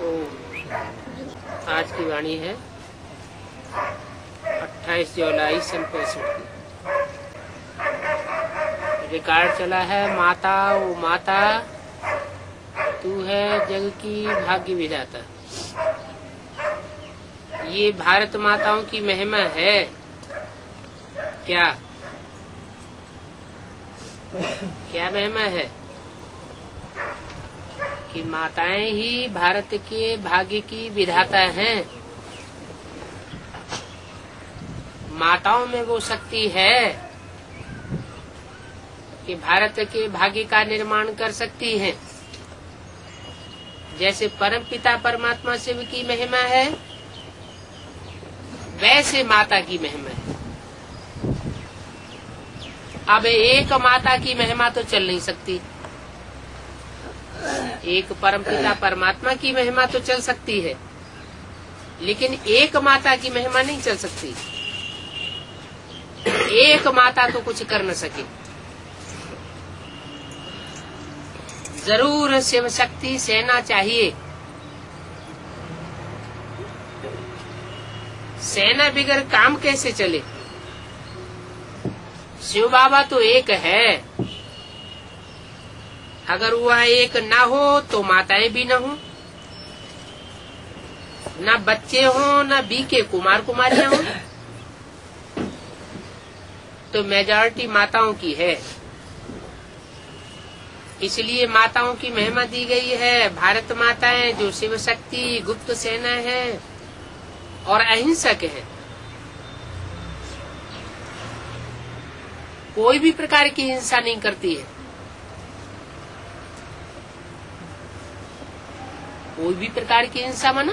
आज की वाणी है 28 जुलाई सन 65 की। रिकॉर्ड चला है, माता ओ माता तू है जग की भाग्य विधाता। ये भारत माताओं की महिमा है क्या? क्या महिमा है कि माताएं ही भारत के भाग्य की विधाता हैं। माताओं में वो शक्ति है कि भारत के भाग्य का निर्माण कर सकती हैं। जैसे परम पिता परमात्मा शिव की महिमा है, वैसे माता की महिमा है। अब एक माता की महिमा तो चल नहीं सकती, एक परम पिता परमात्मा की महिमा तो चल सकती है, लेकिन एक माता की महिमा नहीं चल सकती। एक माता तो कुछ कर न सके। जरूर शिव शक्ति सेना चाहिए। सेना बिगर काम कैसे चले? शिव बाबा तो एक है, अगर वह एक ना हो तो माताएं भी न हो, ना बच्चे हो, ना बीके कुमार कुमारियां हो, तो मेजॉरिटी माताओं की है। इसलिए माताओं की महिमा दी गई है। भारत माताएं जो शिव शक्ति गुप्त सेना है और अहिंसक है, कोई भी प्रकार की हिंसा नहीं करती है। कोई भी प्रकार की हिंसा माना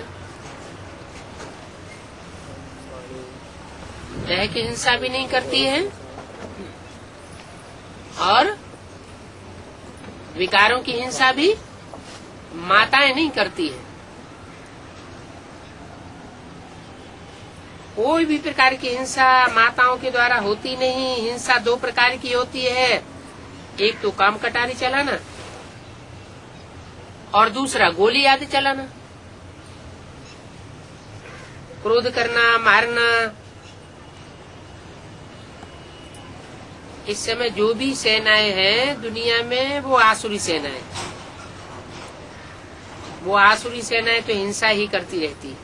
तरह की हिंसा भी नहीं करती है और विकारों की हिंसा भी माताएं नहीं करती है। कोई भी प्रकार की हिंसा माताओं के द्वारा होती नहीं। हिंसा दो प्रकार की होती है, एक तो काम कटारी चलाना और दूसरा गोली आदि चलाना, क्रोध करना, मारना। इस समय जो भी सेनाएं हैं दुनिया में, वो आसुरी सेनाएं। वो आसुरी सेनाएं तो हिंसा ही करती रहती है।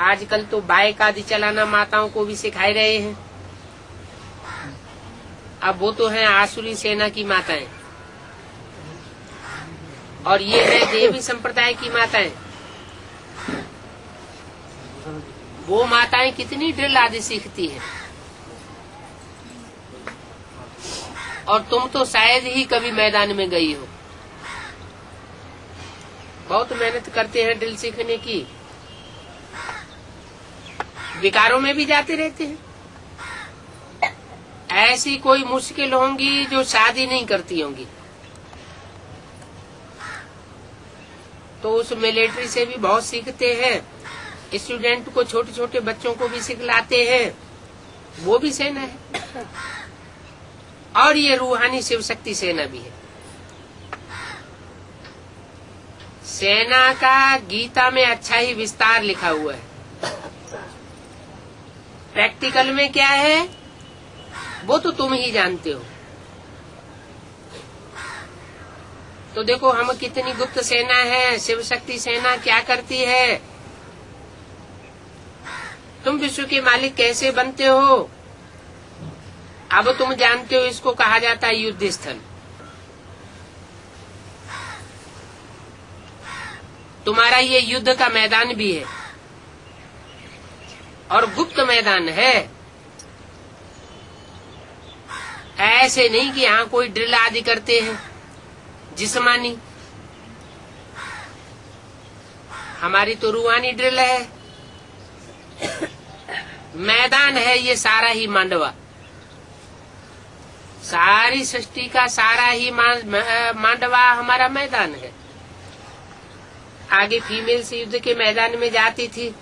आजकल तो बाइक आदि चलाना माताओं को भी सिखाए रहे हैं। अब वो तो हैं आसुरी सेना की माताएं, और ये है देवी संप्रदाय की माताएं। वो माताएं कितनी ड्रिल आदि सीखती हैं, और तुम तो शायद ही कभी मैदान में गई हो। बहुत मेहनत करते हैं ड्रिल सीखने की, विकारों में भी जाते रहते हैं। ऐसी कोई मुश्किल होंगी जो शादी नहीं करती होंगी, तो उस मिलिट्री से भी बहुत सीखते हैं। स्टूडेंट को, छोटे छोटे बच्चों को भी सिखलाते हैं, वो भी सेना है। और ये रूहानी शिव शक्ति सेना भी है। सेना का गीता में अच्छा ही विस्तार लिखा हुआ है। प्रैक्टिकल में क्या है वो तो तुम ही जानते हो। तो देखो हम कितनी गुप्त सेना है। शिव शक्ति सेना क्या करती है? तुम विश्व के मालिक कैसे बनते हो अब तुम जानते हो। इसको कहा जाता है युद्ध स्थल। तुम्हारा ये युद्ध का मैदान भी है और गुप्त मैदान है। ऐसे नहीं कि यहाँ कोई ड्रिल आदि करते हैं जिस्मानी। हमारी तो रूहानी ड्रिल है। मैदान है ये सारा ही मांडवा, सारी सृष्टि का सारा ही मांडवा हमारा मैदान है। आगे फीमेल्स युद्ध के मैदान में जाती थी,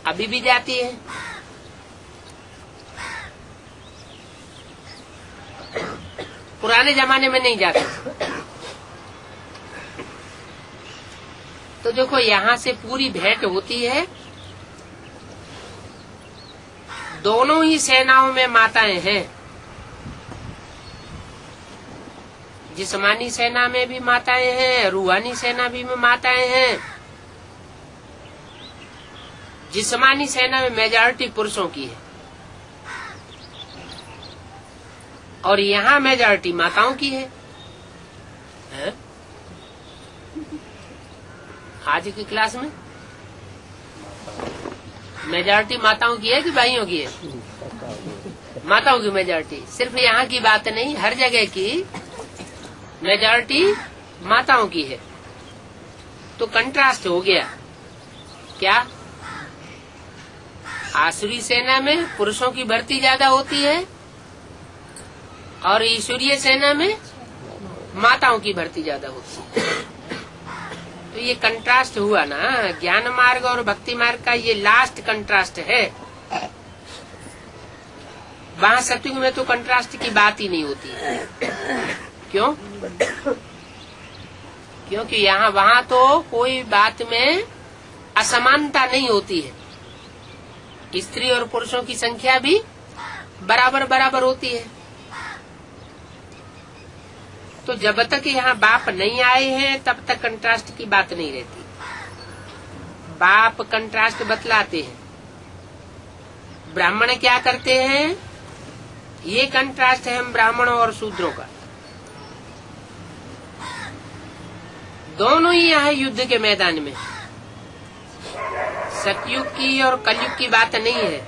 अभी भी जाती है। पुराने जमाने में नहीं जाते थे। तो देखो यहाँ से पूरी भेंट होती है। दोनों ही सेनाओं में माताएं हैं। जिस्मानी सेना में भी माताएं हैं, रूहानी सेना भी में माताएं हैं। जिस्मानी सेना में मेजॉरिटी पुरुषों की है और यहाँ मेजॉरिटी माताओं की है? आज की क्लास में मेजॉरिटी माताओं की है कि भाइयों की है? माताओं की मेजॉरिटी। सिर्फ यहाँ की बात नहीं, हर जगह की मेजॉरिटी माताओं की है। तो कंट्रास्ट हो गया क्या? आसुरी सेना में पुरुषों की भर्ती ज्यादा होती है और ईश्वरीय सेना में माताओं की भर्ती ज्यादा होती है। तो ये कंट्रास्ट हुआ ना, ज्ञान मार्ग और भक्ति मार्ग का ये लास्ट कंट्रास्ट है। वहाँ सत्युग में तो कंट्रास्ट की बात ही नहीं होती है। क्यों? क्योंकि यहाँ वहाँ तो कोई बात में असमानता नहीं होती है। स्त्री और पुरुषों की संख्या भी बराबर बराबर होती है। तो जब तक यहाँ बाप नहीं आए हैं तब तक कंट्रास्ट की बात नहीं रहती। बाप कंट्रास्ट बतलाते हैं। ब्राह्मण क्या करते हैं? ये कंट्रास्ट है हम ब्राह्मणों और शूद्रों का। दोनों ही यहाँ युद्ध के मैदान में। सतयुग की और कलयुग की बात नहीं है,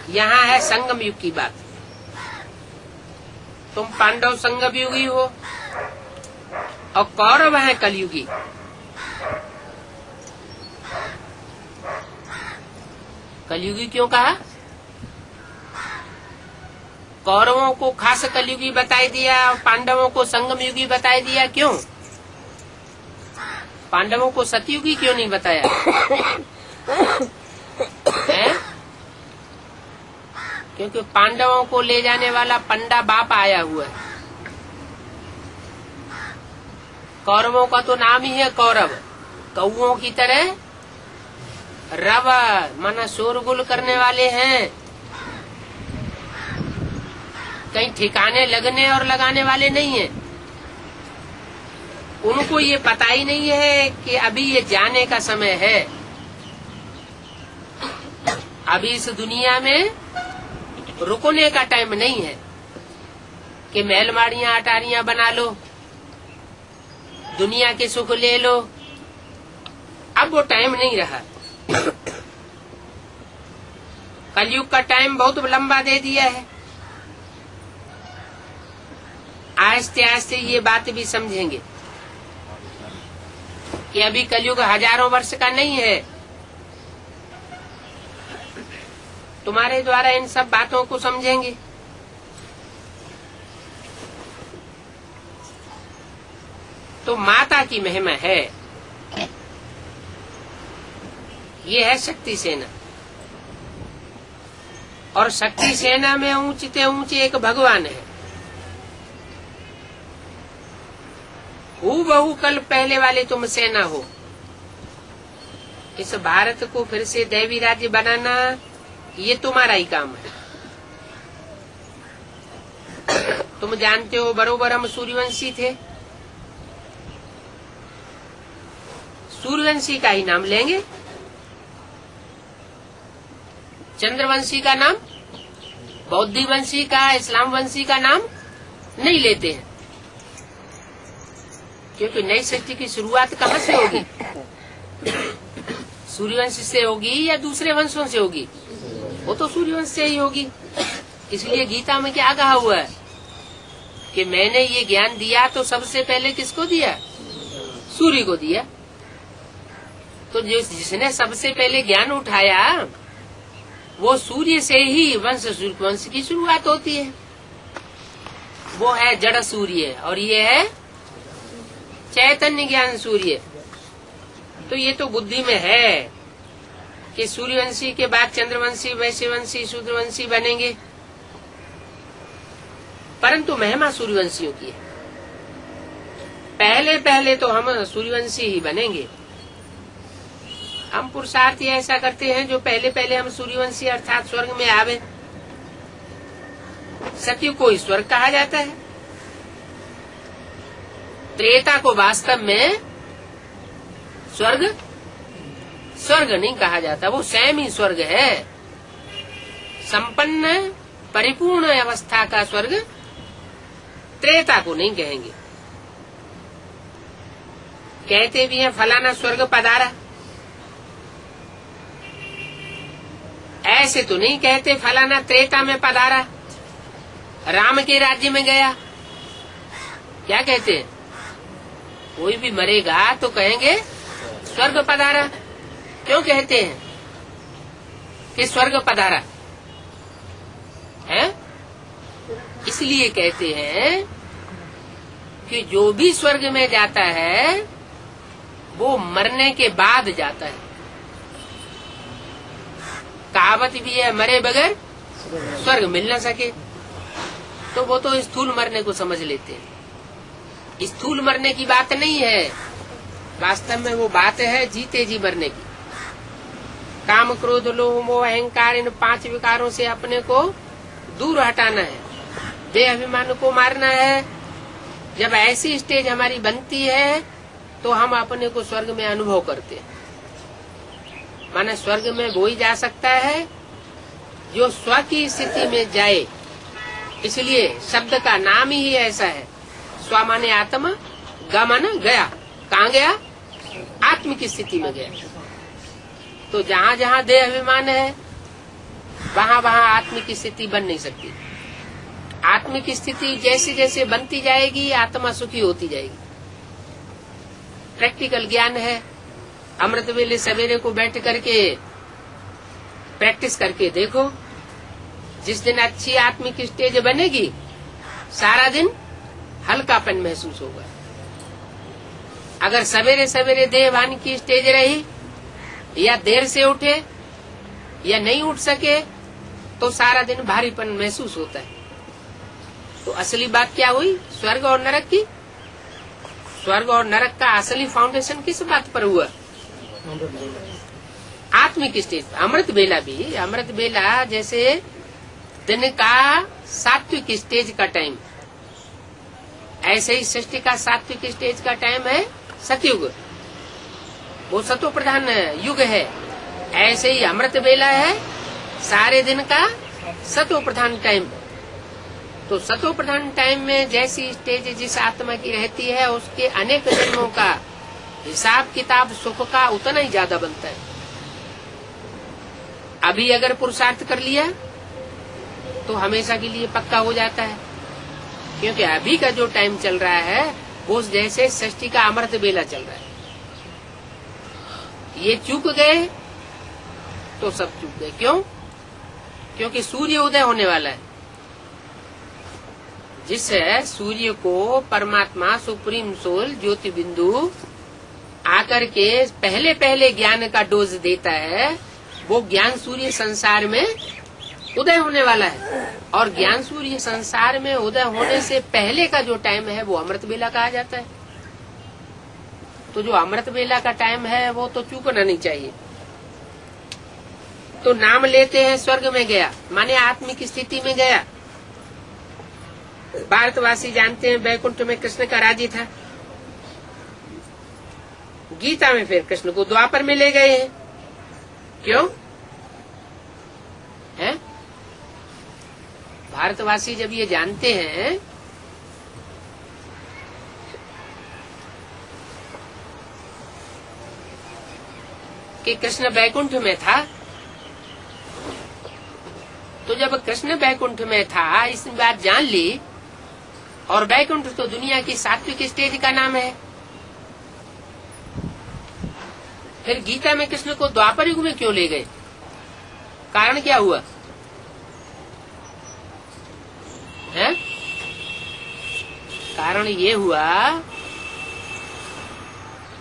यहाँ है संगम युग की बात। तुम पांडव संगम युगी हो और कौरव है कलयुगी। कलयुगी क्यों कहा? कौरवों को खास कलयुगी बताई दिया और पांडवों को संगम युगी बताई दिया। क्यों? पांडवों को सतयुगी क्यों नहीं बताया? है? क्योंकि पांडवों को ले जाने वाला पंडा बाप आया हुआ है। कौरवों का तो नाम ही है कौरव। कौओं की तरह रव माना शोरगुल करने वाले हैं, कहीं ठिकाने लगने और लगाने वाले नहीं है। उनको ये पता ही नहीं है कि अभी ये जाने का समय है। अभी इस दुनिया में रुकने का टाइम नहीं है कि महलमाड़ियां अटारियां बना लो, दुनिया के सुख ले लो। अब वो टाइम नहीं रहा। कलयुग का टाइम बहुत लंबा दे दिया है। आहिस्ते आहिस्ते ये बात भी समझेंगे कि अभी कलयुग हजारों वर्ष का नहीं है। तुम्हारे द्वारा इन सब बातों को समझेंगे। तो माता की महिमा है। ये है शक्ति सेना। और शक्ति सेना में ऊंचे ऊंचे एक भगवान है। हूबहू कल पहले वाले तुम सेना हो। इस भारत को फिर से दैवी राज्य बनाना ये तुम्हारा ही काम है। तुम जानते हो बरोबर हम सूर्यवंशी थे। सूर्यवंशी का ही नाम लेंगे, चंद्रवंशी का नाम, बौद्धी वंशी का, इस्लाम वंशी का नाम नहीं लेते हैं। क्योंकि नई सृष्टि की शुरुआत कहाँ से होगी? सूर्यवंश से होगी या दूसरे वंशों से होगी? वो तो सूर्यवंश से ही होगी। इसलिए गीता में क्या कहा हुआ है कि मैंने ये ज्ञान दिया तो सबसे पहले किसको दिया? सूर्य को दिया। तो जिसने सबसे पहले ज्ञान उठाया वो सूर्य से ही वंश की शुरुआत होती है। वो है जड़ सूर्य और ये है चैतन्य ज्ञान सूर्य। तो ये तो बुद्धि में है कि सूर्यवंशी के बाद चंद्रवंशी, वैश्यवंशी, शूद्रवंशी बनेंगे। परंतु महिमा सूर्यवंशियों की है। पहले पहले तो हम सूर्यवंशी ही बनेंगे। हम पुरुषार्थ ऐसा करते हैं जो पहले पहले हम सूर्यवंशी अर्थात स्वर्ग में आवे। सत्युग को स्वर्ग कहा जाता है। त्रेता को वास्तव में स्वर्ग स्वर्ग नहीं कहा जाता, वो स्वयं ही स्वर्ग है। संपन्न परिपूर्ण अवस्था का स्वर्ग त्रेता को नहीं कहेंगे। कहते भी हैं फलाना स्वर्ग पधारा, ऐसे तो नहीं कहते फलाना त्रेता में पधारा, राम के राज्य में गया। क्या कहते हैं? कोई भी मरेगा तो कहेंगे स्वर्ग पधारा। क्यों कहते हैं कि स्वर्ग पधारा है? इसलिए कहते हैं कि जो भी स्वर्ग में जाता है वो मरने के बाद जाता है। कहावत भी है मरे बगैर स्वर्ग मिल न सके, तो वो तो स्थूल मरने को समझ लेते हैं। स्थूल मरने की बात नहीं है, वास्तव में वो बात है जीते जी मरने की। काम क्रोध लोभ मोह अहंकार इन 5 विकारों से अपने को दूर हटाना है, देह अभिमान को मारना है। जब ऐसी स्टेज हमारी बनती है तो हम अपने को स्वर्ग में अनुभव करते हैं। माने स्वर्ग में वो ही जा सकता है जो स्व की स्थिति में जाए। इसलिए शब्द का नाम ही ऐसा है। स्व माने आत्मा, ग माने गया। कहाँ गया? आत्म की स्थिति में गया। तो जहाँ जहाँ देह अभिमान है वहाँ वहाँ आत्म की स्थिति बन नहीं सकती। आत्म की स्थिति जैसे जैसे बनती जाएगी आत्मा सुखी होती जाएगी। प्रैक्टिकल ज्ञान है। अमृत वेले सवेरे को बैठ करके प्रैक्टिस करके देखो। जिस दिन अच्छी आत्मिक स्टेज बनेगी सारा दिन हल्कापन महसूस होगा। अगर सवेरे सवेरे देहभान की स्टेज रही या देर से उठे या नहीं उठ सके तो सारा दिन भारीपन महसूस होता है। तो असली बात क्या हुई? स्वर्ग और नरक की। स्वर्ग और नरक का असली फाउंडेशन किस बात पर हुआ? आत्मिक स्टेज। अमृत बेला भी, अमृत बेला जैसे दिन का सात्विक स्टेज का टाइम, ऐसे ही सृष्टि का सात्विक स्टेज का टाइम है सतयुग। वो सतो प्रधान युग है। ऐसे ही अमृत बेला है सारे दिन का सतो प्रधान टाइम। तो सतो प्रधान टाइम में जैसी स्टेज जिस आत्मा की रहती है उसके अनेक जन्मों का हिसाब किताब सुख का उतना ही ज्यादा बनता है। अभी अगर पुरुषार्थ कर लिया तो हमेशा के लिए पक्का हो जाता है, क्योंकि अभी का जो टाइम चल रहा है वो जैसे सृष्टि का अमृत बेला चल रहा है। ये चूक गए तो सब चूक गए। क्यों? क्योंकि सूर्य उदय होने वाला है। जिस सूर्य को परमात्मा सुप्रीम सोल ज्योति बिंदु आकर के पहले पहले ज्ञान का डोज देता है, वो ज्ञान सूर्य संसार में उदय होने वाला है। और ज्ञान सूर्य संसार में उदय होने से पहले का जो टाइम है वो अमृत बेला कहा जाता है। तो जो अमृत बेला का टाइम है वो तो चूकना नहीं चाहिए। तो नाम लेते हैं स्वर्ग में गया, माने आत्मिक स्थिति में गया। भारतवासी जानते हैं वैकुंठ में कृष्ण का राज्य था। गीता में फिर कृष्ण को द्वापर में ले गए हैं। क्यों है? भारतवासी जब ये जानते हैं कि कृष्ण वैकुंठ में था, तो जब कृष्ण वैकुंठ में था इस बात जान ली, और वैकुंठ तो दुनिया की सात्विक स्टेज का नाम है। फिर गीता में कृष्ण को द्वापर युग में क्यों ले गए? कारण क्या हुआ है? कारण ये हुआ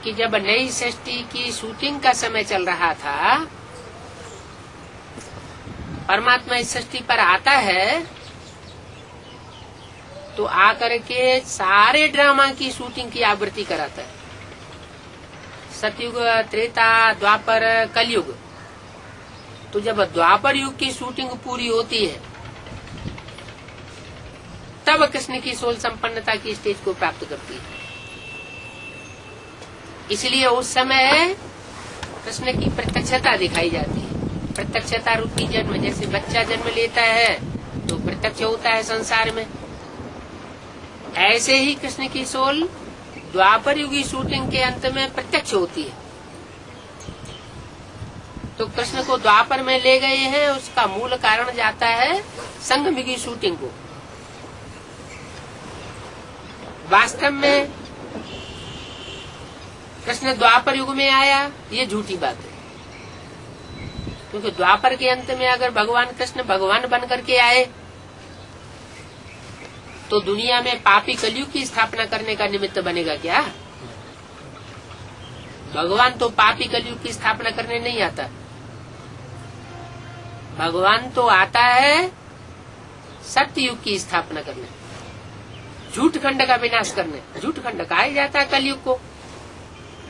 कि जब नई सृष्टि की शूटिंग का समय चल रहा था, परमात्मा इस सृष्टि पर आता है तो आकर के सारे ड्रामा की शूटिंग की आवृत्ति कराता है। सतयुग, त्रेता, द्वापर, कलयुग। तो जब द्वापर युग की शूटिंग पूरी होती है तब कृष्ण की सोल संपन्नता की स्टेज को प्राप्त करती है। इसलिए उस समय कृष्ण की प्रत्यक्षता दिखाई जाती है। प्रत्यक्षता रूपी जन्म, जैसे बच्चा जन्म लेता है तो प्रत्यक्ष होता है संसार में, ऐसे ही कृष्ण की सोल द्वापर युगी शूटिंग के अंत में प्रत्यक्ष होती है। तो कृष्ण को द्वापर में ले गए हैं, उसका मूल कारण जाता है संगम की शूटिंग को। वास्तव में कृष्ण द्वापर युग में आया, ये झूठी बात है। क्योंकि द्वापर के अंत में अगर भगवान कृष्ण भगवान बन करके आए तो दुनिया में पापी कलयुग की स्थापना करने का निमित्त बनेगा क्या? भगवान तो पापी कलयुग की स्थापना करने नहीं आता। भगवान तो आता है सत्य युग की स्थापना करने, झूठ खंड का विनाश करने। झूठ खंड कहा जाता है कलयुग को।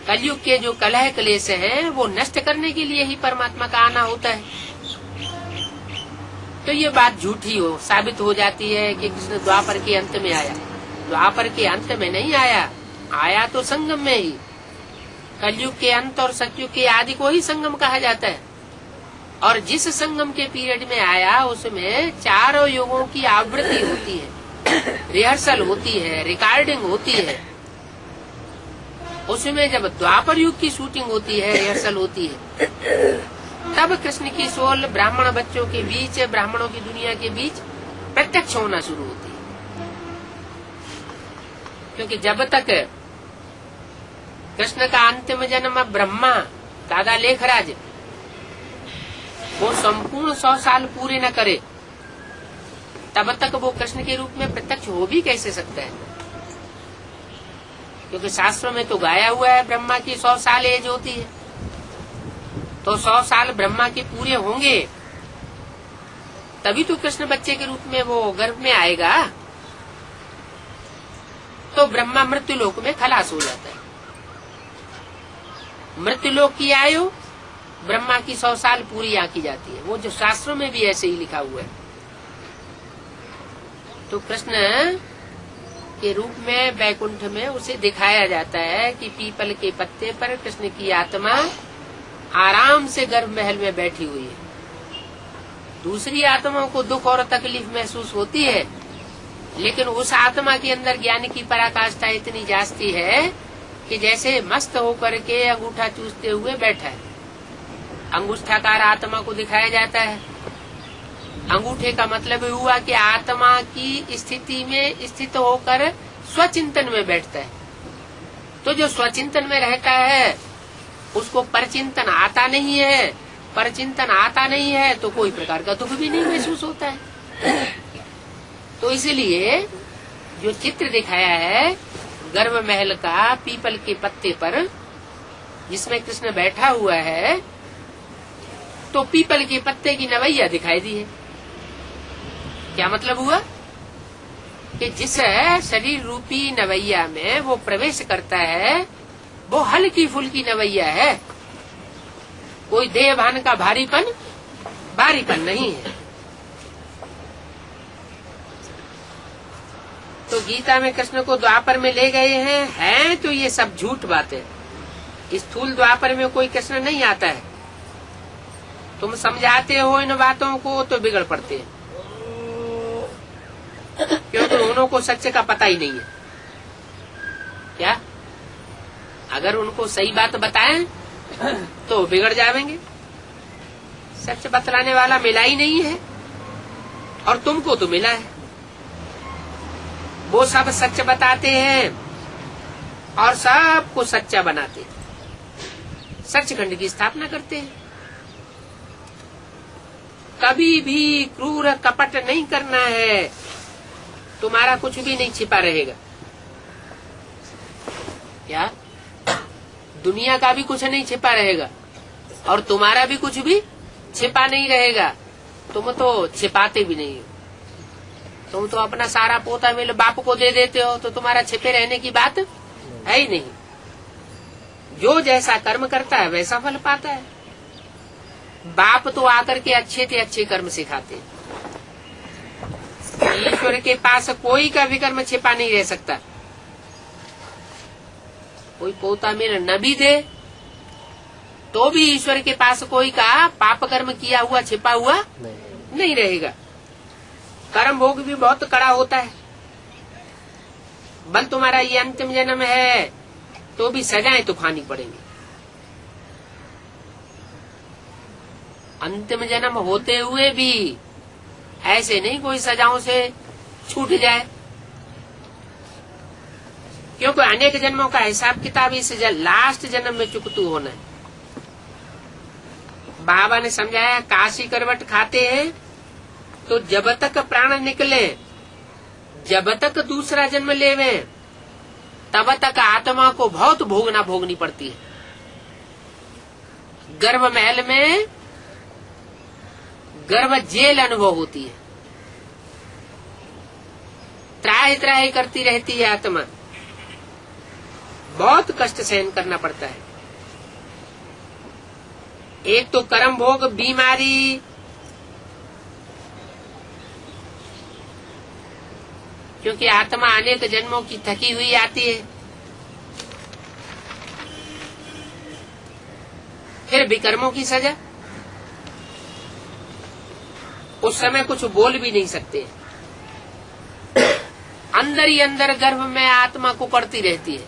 कलयुग के जो कलह क्लेश हैं वो नष्ट करने के लिए ही परमात्मा का आना होता है। तो ये बात झूठी हो साबित हो जाती है कि कृष्ण द्वापर के अंत में आया। द्वापर के अंत में नहीं आया, आया तो संगम में ही। कलयुग के अंत और सतयुग के आदि को ही संगम कहा जाता है। और जिस संगम के पीरियड में आया उसमें चारों युगों की आवृत्ति होती है, रिहर्सल होती है, रिकॉर्डिंग होती है। उसमें जब द्वापर युग की शूटिंग होती है, रिहर्सल होती है, तब कृष्ण की सोल ब्राह्मण बच्चों के बीच, ब्राह्मणों की दुनिया के बीच प्रत्यक्ष होना शुरू होती है। क्योंकि जब तक कृष्ण का अंतिम जन्म ब्रह्मा दादा लेखराज वो संपूर्ण 100 साल पूरे न करे तब तक वो कृष्ण के रूप में प्रत्यक्ष हो भी कैसे सकता है? क्योंकि शास्त्रों में तो गाया हुआ है ब्रह्मा की 100 साल एज होती है। तो 100 साल ब्रह्मा के पूरे होंगे तभी तो कृष्ण बच्चे के रूप में वो गर्भ में आएगा। तो ब्रह्मा मृत्युलोक में खलास हो जाता है। मृत्युलोक की आयु ब्रह्मा की 100 साल पूरी आंकी जाती है। वो जो शास्त्रों में भी ऐसे ही लिखा हुआ है। तो कृष्ण के रूप में वैकुंठ में उसे दिखाया जाता है कि पीपल के पत्ते पर कृष्ण की आत्मा आराम से गर्भ महल में बैठी हुई है। दूसरी आत्माओं को दुख और तकलीफ महसूस होती है, लेकिन उस आत्मा के अंदर ज्ञान की पराकाष्ठा इतनी जास्ती है कि जैसे मस्त होकर के अंगूठा चूसते हुए बैठा है। अंगूठाकार आत्मा को दिखाया जाता है। अंगूठे का मतलब हुआ कि आत्मा की स्थिति में स्थित होकर स्वचिंतन में बैठता है। तो जो स्वचिंतन में रहता है उसको परचिंतन आता नहीं है। परचिंतन आता नहीं है तो कोई प्रकार का दुख भी नहीं महसूस होता है। तो इसलिए जो चित्र दिखाया है गर्भ महल का पीपल के पत्ते पर जिसमें कृष्ण बैठा हुआ है, तो पीपल के पत्ते की नवैया दिखाई दी है। क्या मतलब हुआ कि जिस शरीर रूपी नवैया में वो प्रवेश करता है वो हल्की फुल्की नवैया है, कोई देह भान का भारीपन नहीं है। तो गीता में कृष्ण को द्वापर में ले गए हैं तो ये सब झूठ बात है। स्थूल द्वापर में कोई कृष्ण नहीं आता है। तुम समझाते हो इन बातों को तो बिगड़ पड़ते हैं, क्योंकि उनको सच्चे का पता ही नहीं है। क्या अगर उनको सही बात बताएं तो बिगड़ जाएंगे। सच बतलाने वाला मिला ही नहीं है और तुमको तो मिला है। वो सब सच बताते हैं और सबको सच्चा बनाते हैं, सचखंड की स्थापना करते हैं। कभी भी क्रूर कपट नहीं करना है, तुम्हारा कुछ भी नहीं छिपा रहेगा। क्या दुनिया का भी कुछ नहीं छिपा रहेगा और तुम्हारा भी कुछ भी छिपा नहीं रहेगा। तुम तो छिपाते भी नहीं हो। तुम तो अपना सारा पोता मिल बाप को दे देते हो, तो तुम्हारा छिपे रहने की बात है ही नहीं। जो जैसा कर्म करता है वैसा फल पाता है। बाप तो आकर के अच्छे से अच्छे कर्म सिखाते हैं। ईश्वर के पास कोई का भी कर्म छिपा नहीं रह सकता। कोई पोता मेरा न भी दे तो भी ईश्वर के पास कोई का पाप कर्म किया हुआ छिपा हुआ नहीं रहेगा। कर्म भोग भी बहुत कड़ा होता है। बल तुम्हारा ये अंतिम जन्म है तो भी सजाएं तो खानी पड़ेंगी। अंतिम जन्म होते हुए भी ऐसे नहीं कोई सजाओं से छूट जाए, क्योंकि अनेक जन्मों का हिसाब किताब इस लास्ट जन्म में चुकतू होना है। बाबा ने समझाया, काशी करवट खाते हैं तो जब तक प्राण निकले, जब तक दूसरा जन्म लेवे, तब तक आत्मा को बहुत भोगनी पड़ती है। गर्भ महल में गर्भ जेल अनुभव होती है। त्राही त्राही करती रहती है आत्मा, बहुत कष्ट सहन करना पड़ता है। एक तो कर्म भोग, बीमारी, क्योंकि आत्मा अनेक जन्मों की थकी हुई आती है। फिर विकर्मों की सजा, उस समय कुछ बोल भी नहीं सकते। अंदर ही अंदर गर्भ में आत्मा को पड़ती रहती है,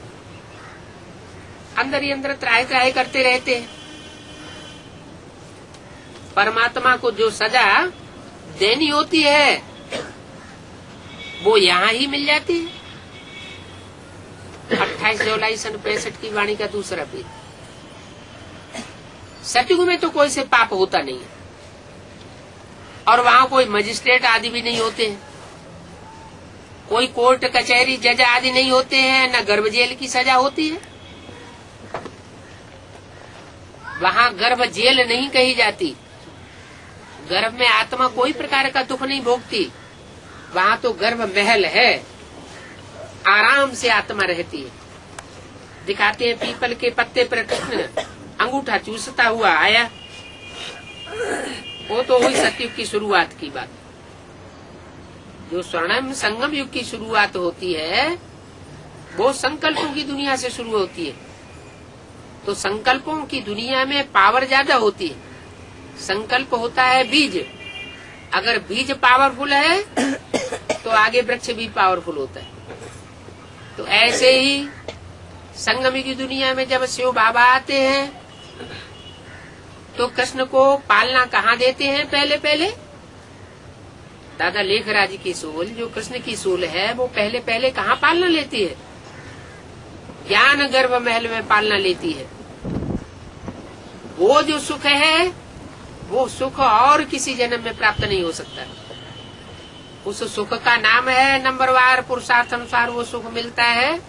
अंदर ही अंदर त्राही त्राही करते रहते हैं। परमात्मा को जो सजा देनी होती है वो यहाँ ही मिल जाती है। 28 जुलाई सन 65 की वाणी का दूसरा पेज। सतयुग में तो कोई से पाप होता नहीं है, और वहाँ कोई मजिस्ट्रेट आदि भी नहीं होते हैं, कोई कोर्ट कचहरी जज आदि नहीं होते हैं, न गर्भ जेल की सजा होती है। वहाँ गर्भ जेल नहीं कही जाती। गर्भ में आत्मा कोई प्रकार का दुख नहीं भोगती। वहाँ तो गर्भ महल है, आराम से आत्मा रहती है। दिखाते हैं पीपल के पत्ते पर कृष्ण अंगूठा चूसता हुआ आया। वो तो हुई सतयुग की शुरुआत की बात। जो स्वर्णिम संगम युग की शुरुआत होती है वो संकल्पों की दुनिया से शुरू होती है। तो संकल्पों की दुनिया में पावर ज्यादा होती है। संकल्प होता है बीज, अगर बीज पावरफुल है तो आगे वृक्ष भी पावरफुल होता है। तो ऐसे ही संगम की दुनिया में जब शिव बाबा आते हैं तो कृष्ण को पालना कहाँ देते हैं? पहले पहले दादा लेखराज की सोल, जो कृष्ण की सोल है, वो पहले पहले कहाँ पालना लेती है? ज्ञान गर्भ महल में पालना लेती है। वो जो सुख है वो सुख और किसी जन्म में प्राप्त नहीं हो सकता। उस सुख का नाम है नंबरवार पुरुषार्थ अनुसार वो सुख मिलता है,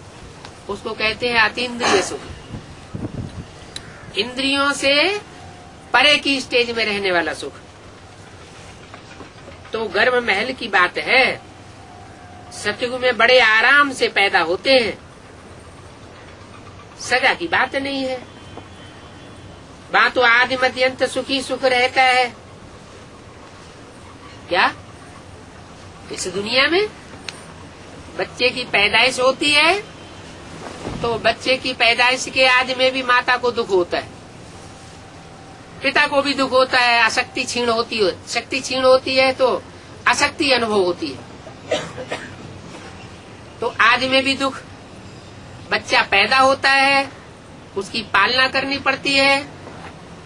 उसको कहते हैं अतीन्द्रिय सुख। इंद्रियों से परे की स्टेज में रहने वाला सुख। तो गर्भ महल की बात है। सतयुग में बड़े आराम से पैदा होते हैं, सजा की बात नहीं है। वहाँ तो आदि मध्यंत सुखी सुख रहता है। क्या इस दुनिया में बच्चे की पैदाइश होती है तो बच्चे की पैदाइश के आदि में भी माता को दुख होता है, पिता को भी दुख होता है। आसक्ति क्षीण होती है, शक्ति क्षीण होती है तो आसक्ति अनुभव होती है। तो आदि में भी दुख। बच्चा पैदा होता है, उसकी पालना करनी पड़ती है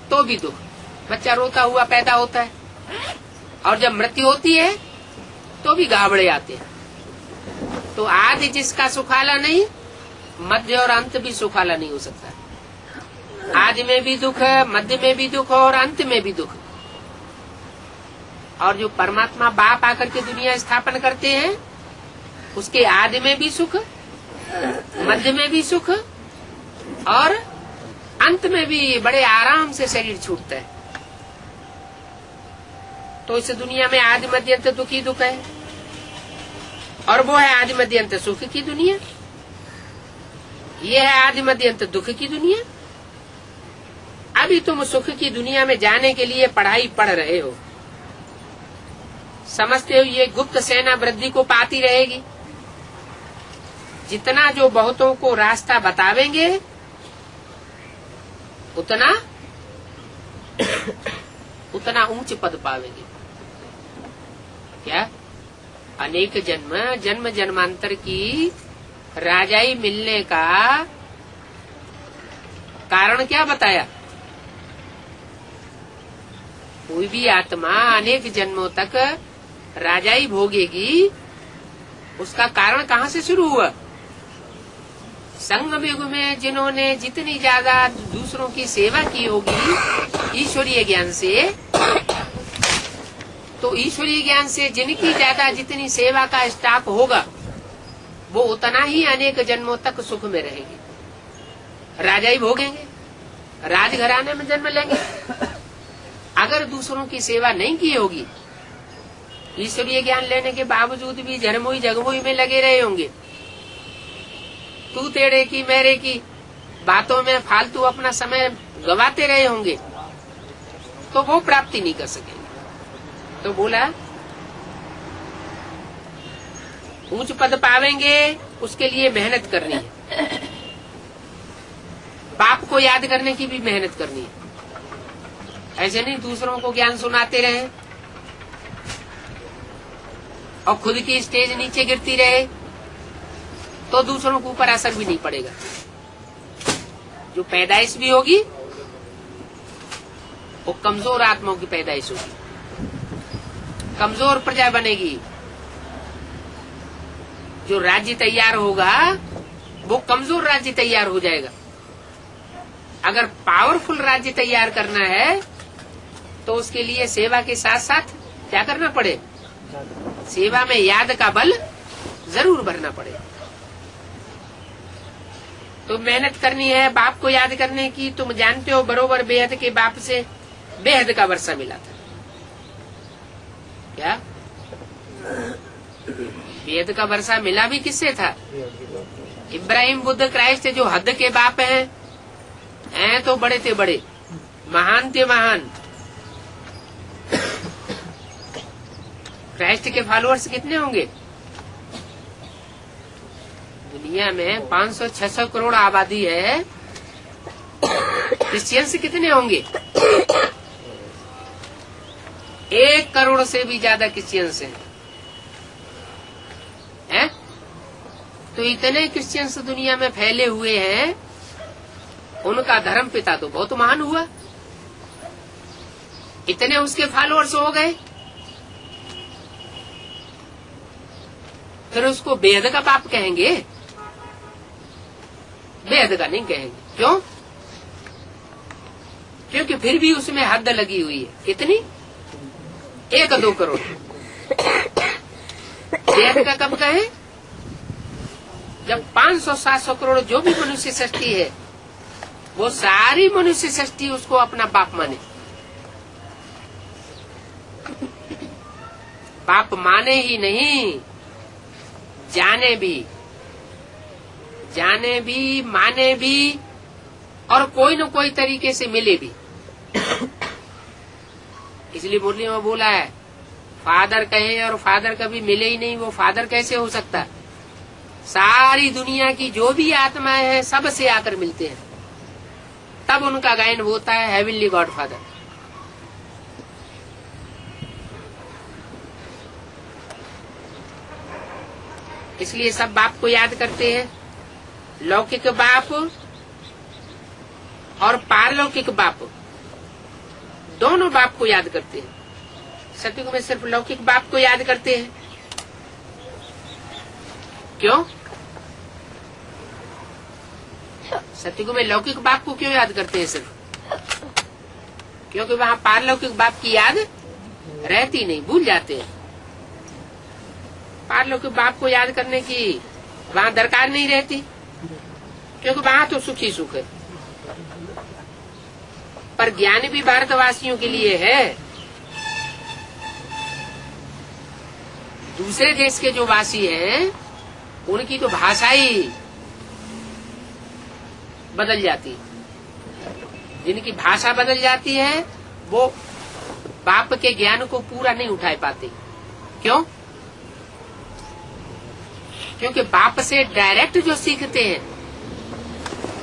तो भी दुख। बच्चा रोता हुआ पैदा होता है, और जब मृत्यु होती है तो भी गाबड़े आते हैं। तो आदि जिसका सुखाला नहीं, मध्य और अंत भी सुखाला नहीं हो सकता। आदि में भी दुख, मध्य में भी दुख और अंत में भी दुख। और जो परमात्मा बाप आकर के दुनिया स्थापन करते हैं, उसके आदि में भी सुख, मध्य में भी सुख और अंत में भी बड़े आराम से शरीर छूटता है। तो इस दुनिया में आदि मध्य अंत दुख ही दुख है। और वो है आदि मध्य अंत सुख की दुनिया, ये है आदि मध्य अंत दुख की दुनिया। अभी तुम सुख की दुनिया में जाने के लिए पढ़ाई पढ़ रहे हो, समझते हो ये गुप्त सेना वृद्धि को पाती रहेगी। जितना जो बहुतों को रास्ता बतावेंगे उतना उतना ऊंच पद पावेंगे। क्या अनेक जन्म जन्मांतर की राजाई मिलने का कारण क्या बताया? कोई भी आत्मा अनेक जन्मों तक राजाई भोगेगी, उसका कारण कहाँ से शुरू हुआ? संगम युग में जिन्होंने जितनी ज्यादा दूसरों की सेवा की होगी ईश्वरीय ज्ञान से, तो ईश्वरीय ज्ञान से जिनकी ज्यादा जितनी सेवा का स्टॉक होगा वो उतना ही अनेक जन्मों तक सुख में रहेंगे, राजाई भोगेंगे, राजघराने में जन्म लेंगे। अगर दूसरों की सेवा नहीं की होगी, ईश्वरीय ज्ञान लेने के बावजूद भी झरमोई जगमोई में लगे रहे होंगे, तू तेरे की मेरे की बातों में फालतू अपना समय गवाते रहे होंगे, तो वो प्राप्ति नहीं कर सकेंगे। तो बोला ऊंच पद पावेंगे, उसके लिए मेहनत करनी है, बाप को याद करने की भी मेहनत करनी है। ऐसे नहीं दूसरों को ज्ञान सुनाते रहे और खुद की स्टेज नीचे गिरती रहे तो दूसरों के ऊपर असर भी नहीं पड़ेगा। जो पैदाइश भी होगी वो कमजोर आत्माओं की पैदाइश होगी, कमजोर प्रजा बनेगी। जो राज्य तैयार होगा वो कमजोर राज्य तैयार हो जाएगा। अगर पावरफुल राज्य तैयार करना है तो उसके लिए सेवा के साथ साथ क्या करना पड़े? सेवा में याद का बल जरूर भरना पड़े। तो मेहनत करनी है बाप को याद करने की। तुम जानते हो बरोबर बेहद के बाप से बेहद का वर्षा मिला था। क्या बेहद का वर्षा मिला भी किससे था? इब्राहिम बुद्ध क्राइस्ट जो हद के बाप हैं तो बड़े थे बड़े, महान थे महान। क्राइस्ट के फॉलोअर्स कितने होंगे? दुनिया में 500-600 करोड़ आबादी है, क्रिश्चियंस कितने होंगे? 1 करोड़ से भी ज्यादा क्रिश्चियंस हैं। तो इतने क्रिश्चियंस दुनिया में फैले हुए हैं, उनका धर्म पिता तो बहुत महान हुआ, इतने उसके फॉलोअर्स हो गए, फिर उसको बेहद का बाप कहेंगे? बेहद का नहीं कहेंगे। क्यों? क्योंकि फिर भी उसमें हद लगी हुई है। कितनी? 1-2 करोड़। बेहद का कब कहे? जब 500-700 करोड़ जो भी मनुष्य सृष्टि है वो सारी मनुष्य सृष्टि उसको अपना बाप माने। बाप माने ही नहीं, जाने भी माने भी और कोई न कोई तरीके से मिले भी। इसलिए मुरली में बोला है फादर कहे और फादर कभी मिले ही नहीं, वो फादर कैसे हो सकता? सारी दुनिया की जो भी आत्माएं हैं सबसे आकर मिलते हैं, तब उनका गायन होता है हेवनली गॉड फादर। इसलिए सब बाप को याद करते हैं, लौकिक बाप और पारलौकिक बाप, दोनों बाप को याद करते हैं। सतयुग में सिर्फ लौकिक बाप को याद करते हैं। क्यों? सतयुग में लौकिक बाप को क्यों याद करते हैं सिर्फ? क्योंकि वहाँ पारलौकिक बाप की याद रहती नहीं, भूल जाते हैं। पारलौकिक बाप को याद करने की वहाँ दरकार नहीं रहती, क्योंकि वहाँ तो सुख ही सुख है। पर ज्ञान भी भारतवासियों के लिए है। दूसरे देश के जो वासी हैं उनकी तो भाषा ही बदल जाती है। जिनकी भाषा बदल जाती है वो बाप के ज्ञान को पूरा नहीं उठा पाते। क्यों? क्योंकि बाप से डायरेक्ट जो सीखते हैं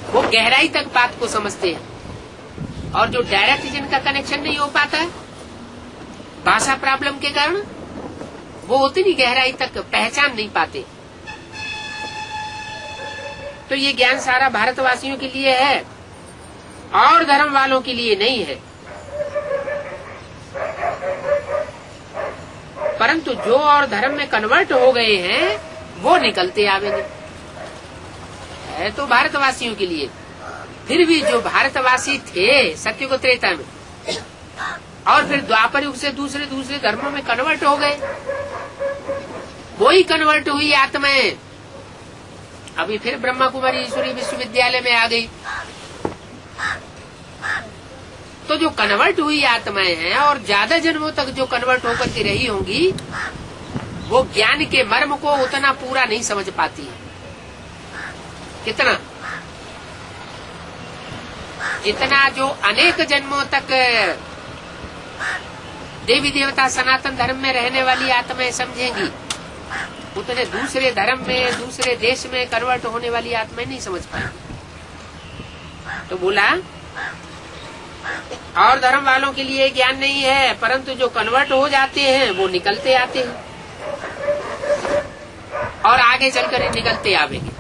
वो गहराई तक बात को समझते हैं, और जो डायरेक्ट जिनका कनेक्शन नहीं हो पाता है भाषा प्रॉब्लम के कारण, वो उतनी गहराई तक पहचान नहीं पाते। तो ये ज्ञान सारा भारतवासियों के लिए है और धर्म वालों के लिए नहीं है। परंतु जो और धर्म में कन्वर्ट हो गए हैं वो निकलते आवेंगे। है तो भारतवासियों के लिए। फिर भी जो भारतवासी थे सत्ययुग त्रेता में और फिर द्वापर युग से दूसरे दूसरे धर्मों में कन्वर्ट हो गए, वही कन्वर्ट हुई आत्माएं अभी फिर ब्रह्मा कुमारी ईश्वरी विश्वविद्यालय में आ गई। तो जो कन्वर्ट हुई आत्माएं हैं और ज्यादा जन्मों तक जो कन्वर्ट होकर के रही होंगी, वो ज्ञान के मर्म को उतना पूरा नहीं समझ पाती है। कितना? जितना जो अनेक जन्मों तक देवी देवता सनातन धर्म में रहने वाली आत्माएं समझेंगी, उतने दूसरे धर्म में दूसरे देश में कन्वर्ट होने वाली आत्माएं नहीं समझ पाएंगी। तो बोला और धर्म वालों के लिए ज्ञान नहीं है, परंतु जो कन्वर्ट हो जाते हैं वो निकलते आते हैं और आगे चलकर निकलते आवेंगे।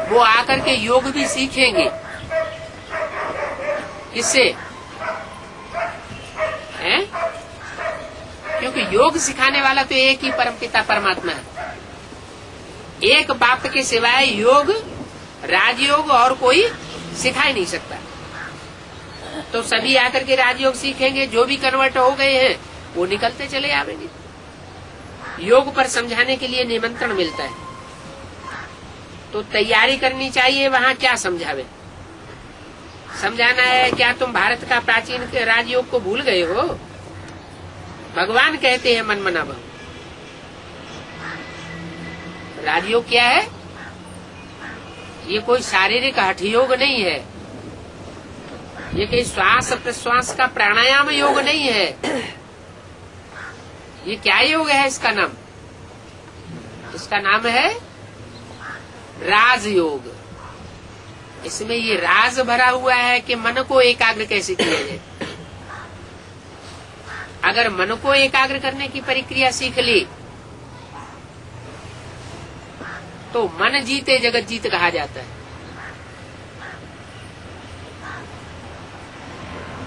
वो आकर के योग भी सीखेंगे। किससे? हैं? क्योंकि योग सिखाने वाला तो एक ही परमपिता परमात्मा है। एक बाप के सिवाय योग, राजयोग और कोई सिखा ही नहीं सकता। तो सभी आकर के राजयोग सीखेंगे। जो भी कन्वर्ट हो गए हैं वो निकलते चले आवेंगे। योग पर समझाने के लिए निमंत्रण मिलता है, तो तैयारी करनी चाहिए। वहाँ क्या समझावे? समझाना है क्या तुम भारत का प्राचीन राजयोग को भूल गए हो? भगवान कहते हैं मन मना बहु। राजयोग क्या है? ये कोई शारीरिक हठयोग नहीं है, ये कोई श्वास प्रश्वास का प्राणायाम योग नहीं है। ये क्या योग है? इसका नाम है राजयोग। इसमें ये राज भरा हुआ है कि मन को एकाग्र कैसे किया जाए। अगर मन को एकाग्र करने की प्रक्रिया सीख ली तो मन जीते जगत जीत कहा जाता है।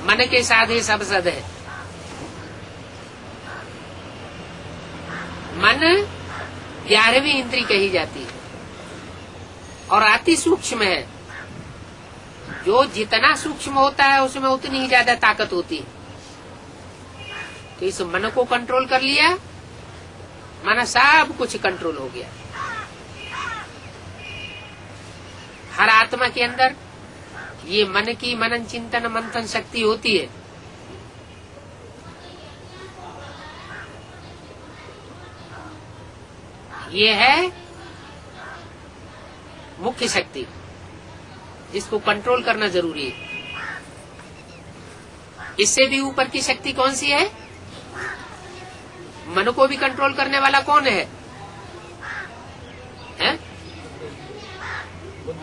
मन के साधे सब सद है। मन 11वीं इंद्री कही जाती है और अति सूक्ष्म है। जो जितना सूक्ष्म होता है उसमें उतनी ही ज्यादा ताकत होती है। तो इस मन को कंट्रोल कर लिया, माना सब कुछ कंट्रोल हो गया। हर आत्मा के अंदर ये मन की मनन चिंतन मंथन शक्ति होती है। ये है मुख्य शक्ति, जिसको कंट्रोल करना जरूरी है। इससे भी ऊपर की शक्ति कौन सी है? मन को भी कंट्रोल करने वाला कौन है?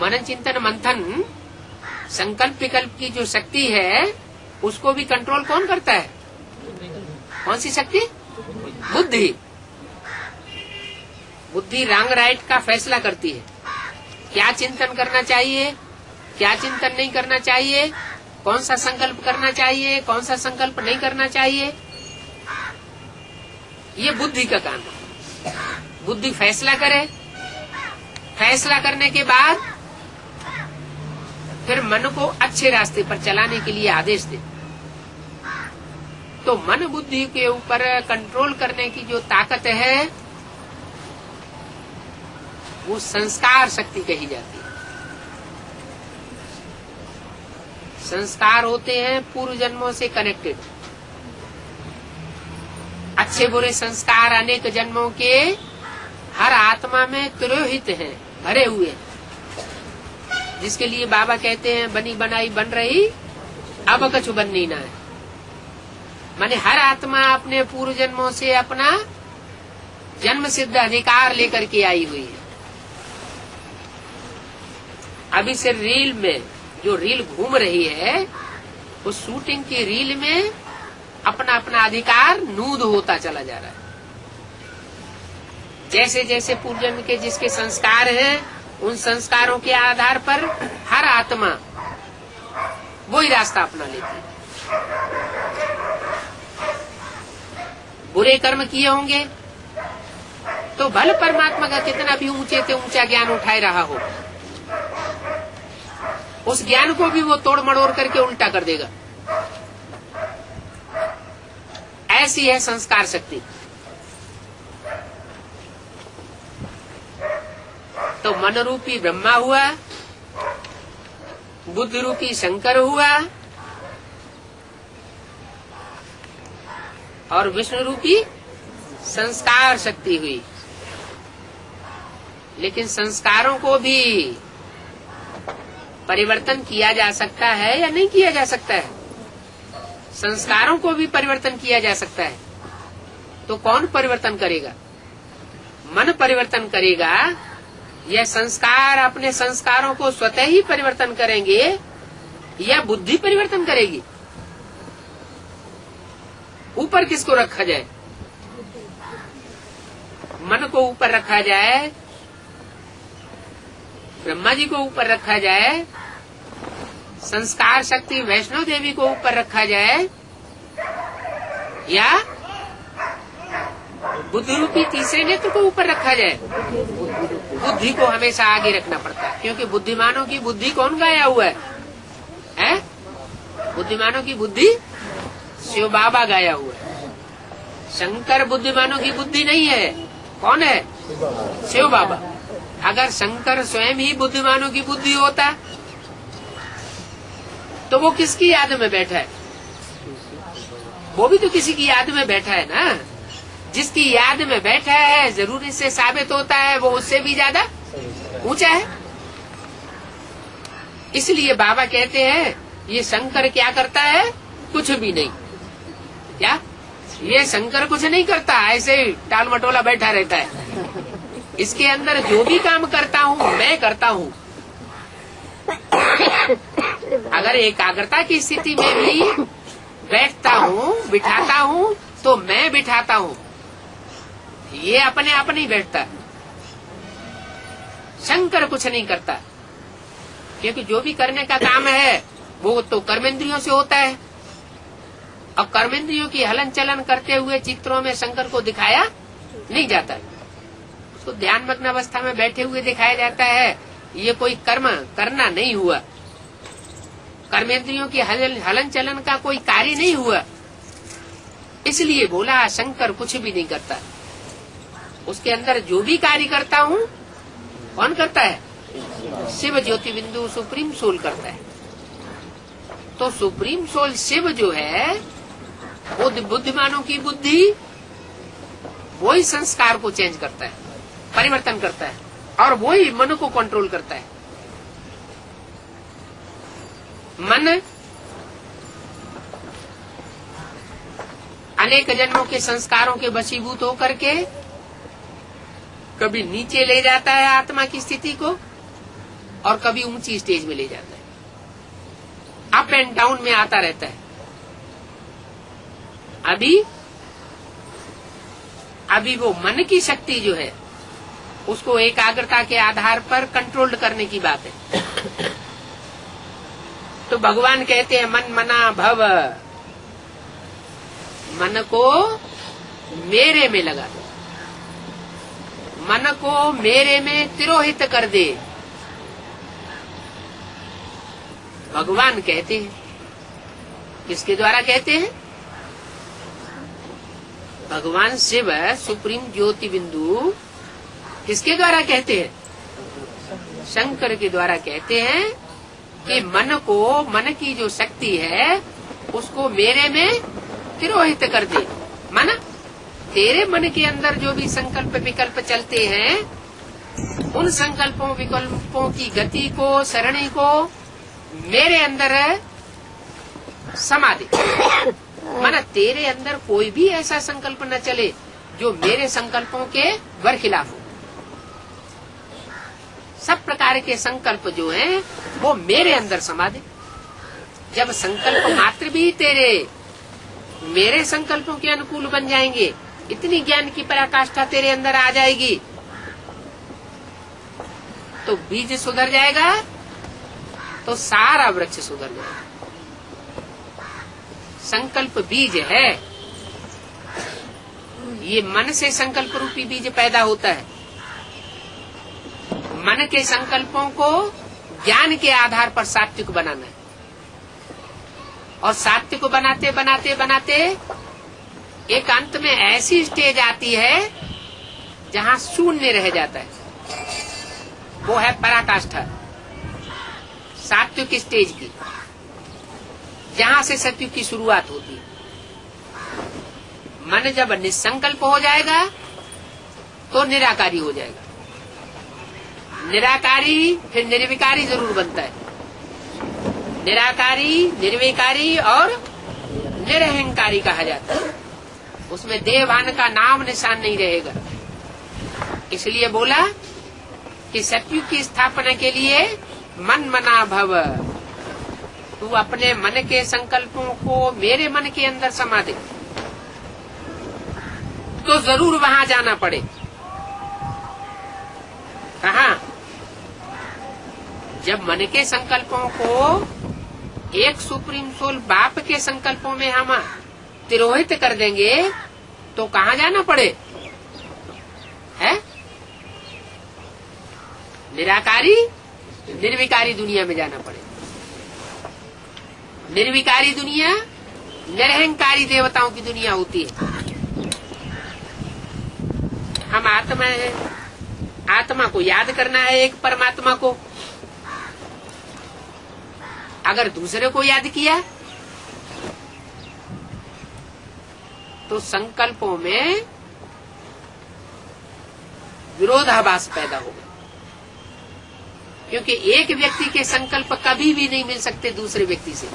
मनन चिंतन मंथन संकल्प विकल्प की जो शक्ति है उसको भी कंट्रोल कौन करता है? कौन सी शक्ति? बुद्धि। बुद्धि रंग राइट का फैसला करती है। क्या चिंतन करना चाहिए, क्या चिंतन नहीं करना चाहिए, कौन सा संकल्प करना चाहिए, कौन सा संकल्प नहीं करना चाहिए, ये बुद्धि का काम है। बुद्धि फैसला करे, फैसला करने के बाद फिर मन को अच्छे रास्ते पर चलाने के लिए आदेश दे। तो मन बुद्धि के ऊपर कंट्रोल करने की जो ताकत है वो संस्कार शक्ति कही जाती है। संस्कार होते हैं पूर्व जन्मों से कनेक्टेड अच्छे बुरे संस्कार अनेक जन्मों के हर आत्मा में तिरोहित हैं, भरे हुए हैं, जिसके लिए बाबा कहते हैं बनी बनाई बन रही अब कछु बननी ना है। माने हर आत्मा अपने पूर्व जन्मों से अपना जन्म सिद्ध अधिकार लेकर के आई हुई है। अभी से रील में जो रील घूम रही है, उस शूटिंग की रील में अपना अपना अधिकार नूद होता चला जा रहा है। जैसे जैसे पूर्व जन्म के जिसके संस्कार हैं, उन संस्कारों के आधार पर हर आत्मा वही रास्ता अपना लेती है। बुरे कर्म किए होंगे तो भले परमात्मा का कितना भी ऊंचे से ऊंचा ज्ञान उठाए रहा हो, उस ज्ञान को भी वो तोड़ मड़ोड़ करके उल्टा कर देगा। ऐसी है संस्कार शक्ति। तो मन रूपी ब्रह्मा हुआ, बुद्धि रूपी शंकर हुआ, और विष्णु रूपी संस्कार शक्ति हुई। लेकिन संस्कारों को भी परिवर्तन किया जा सकता है या नहीं किया जा सकता है? संस्कारों को भी परिवर्तन किया जा सकता है। तो कौन परिवर्तन करेगा? मन परिवर्तन करेगा या संस्कार अपने संस्कारों को स्वतः ही परिवर्तन करेंगे या बुद्धि परिवर्तन करेगी? ऊपर किसको रखा जाए? मन को ऊपर रखा जाए, ब्रह्मा जी को ऊपर रखा जाए, संस्कार शक्ति वैष्णो देवी को ऊपर रखा जाए, या बुद्धि रूपी तीसरे नेत्र को ऊपर रखा जाए? बुद्धि को हमेशा आगे रखना पड़ता है, क्योंकि बुद्धिमानों की बुद्धि कौन गाया हुआ है? बुद्धिमानों की बुद्धि शिव बाबा गाया हुआ है। शंकर बुद्धिमानों की बुद्धि नहीं है। कौन है? शिव बाबा। अगर शंकर स्वयं ही बुद्धिमानों की बुद्धि होता तो वो किसकी याद में बैठा है? वो भी तो किसी की याद में बैठा है ना। जिसकी याद में बैठा है जरूर इससे साबित होता है वो उससे भी ज्यादा ऊंचा है। इसलिए बाबा कहते हैं ये शंकर क्या करता है? कुछ भी नहीं। क्या ये शंकर कुछ नहीं करता, ऐसे ही टाल मटोला बैठा रहता है। इसके अंदर जो भी काम करता हूँ मैं करता हूँ। अगर एकाग्रता की स्थिति में भी बैठता हूँ, बिठाता हूँ, तो मैं बिठाता हूँ। ये अपने आप नहीं बैठता। शंकर कुछ नहीं करता, क्योंकि जो भी करने का काम है वो तो कर्मेंद्रियों से होता है। अब कर्मेंद्रियों की हलन चलन करते हुए चित्रों में शंकर को दिखाया नहीं जाता, उसको ध्यान मग्न अवस्था में बैठे हुए दिखाया जाता है। ये कोई कर्म करना नहीं हुआ, कर्मेंद्रियों की हलन चलन का कोई कार्य नहीं हुआ। इसलिए बोला शंकर कुछ भी नहीं करता। उसके अंदर जो भी कार्य करता हूँ कौन करता है? शिव ज्योति बिंदु सुप्रीम सोल करता है। तो सुप्रीम सोल शिव जो है वो बुद्धिमानों की बुद्धि, वही संस्कार को चेंज करता है, परिवर्तन करता है, और वही मन को कंट्रोल करता है। मन अनेक जन्मों के संस्कारों के वशीभूत होकर के कभी नीचे ले जाता है आत्मा की स्थिति को, और कभी ऊंची स्टेज में ले जाता है। अप एंड डाउन में आता रहता है। अभी वो मन की शक्ति जो है उसको एकाग्रता के आधार पर कंट्रोल करने की बात है। तो भगवान कहते हैं मन मना भव, मन को मेरे में लगा दो, मन को मेरे में तिरोहित कर दे। भगवान कहते हैं। किसके द्वारा कहते हैं? भगवान शिव सुप्रीम ज्योति बिंदु किसके द्वारा कहते हैं? शंकर के द्वारा कहते हैं कि मन को, मन की जो शक्ति है उसको मेरे में तिरोहित कर दे। मन तेरे मन के अंदर जो भी संकल्प विकल्प चलते हैं, उन संकल्पों विकल्पों की गति को, सरणी को मेरे अंदर समा दे। माना तेरे अंदर कोई भी ऐसा संकल्प न चले जो मेरे संकल्पों के बरखिलाफ हो। सब प्रकार के संकल्प जो हैं वो मेरे अंदर समा दे। जब संकल्प मात्र भी तेरे मेरे संकल्पों के अनुकूल बन जाएंगे, इतनी ज्ञान की पराकाष्ठा तेरे अंदर आ जाएगी, तो बीज सुधर जाएगा तो सारा वृक्ष सुधर जाएगा। संकल्प बीज है, ये मन से संकल्प रूपी बीज पैदा होता है। मन के संकल्पों को ज्ञान के आधार पर सात्विक बनाना है, और सात्विक बनाते बनाते बनाते एक अंत में ऐसी स्टेज आती है जहाँ शून्य रह जाता है। वो है पराकाष्ठा, सात्विक स्टेज की, जहाँ से सत्युग की शुरुआत होती है। मन जब निसंकल्प हो जाएगा तो निराकारी हो जाएगा। निराकारी फिर निर्विकारी जरूर बनता है। निराकारी, निर्विकारी और निरहंकारी कहा जाता है। उसमें देहभान का नाम निशान नहीं रहेगा। इसलिए बोला कि सत्युग की स्थापना के लिए मन मना भव, तू अपने मन के संकल्पों को मेरे मन के अंदर समा दे, तो जरूर वहां जाना पड़े। कहा? जब मन के संकल्पों को एक सुप्रीम सोल बाप के संकल्पों में हम तिरोहित कर देंगे तो कहाँ जाना पड़े? है निराकारी निर्विकारी दुनिया में जाना पड़े। निर्विकारी दुनिया निरहंकारी देवताओं की दुनिया होती है। हम आत्मा है, आत्मा को याद करना है एक परमात्मा को। अगर दूसरे को याद किया तो संकल्पों में विरोधाभास पैदा होगा, क्योंकि एक व्यक्ति के संकल्प कभी भी नहीं मिल सकते दूसरे व्यक्ति से।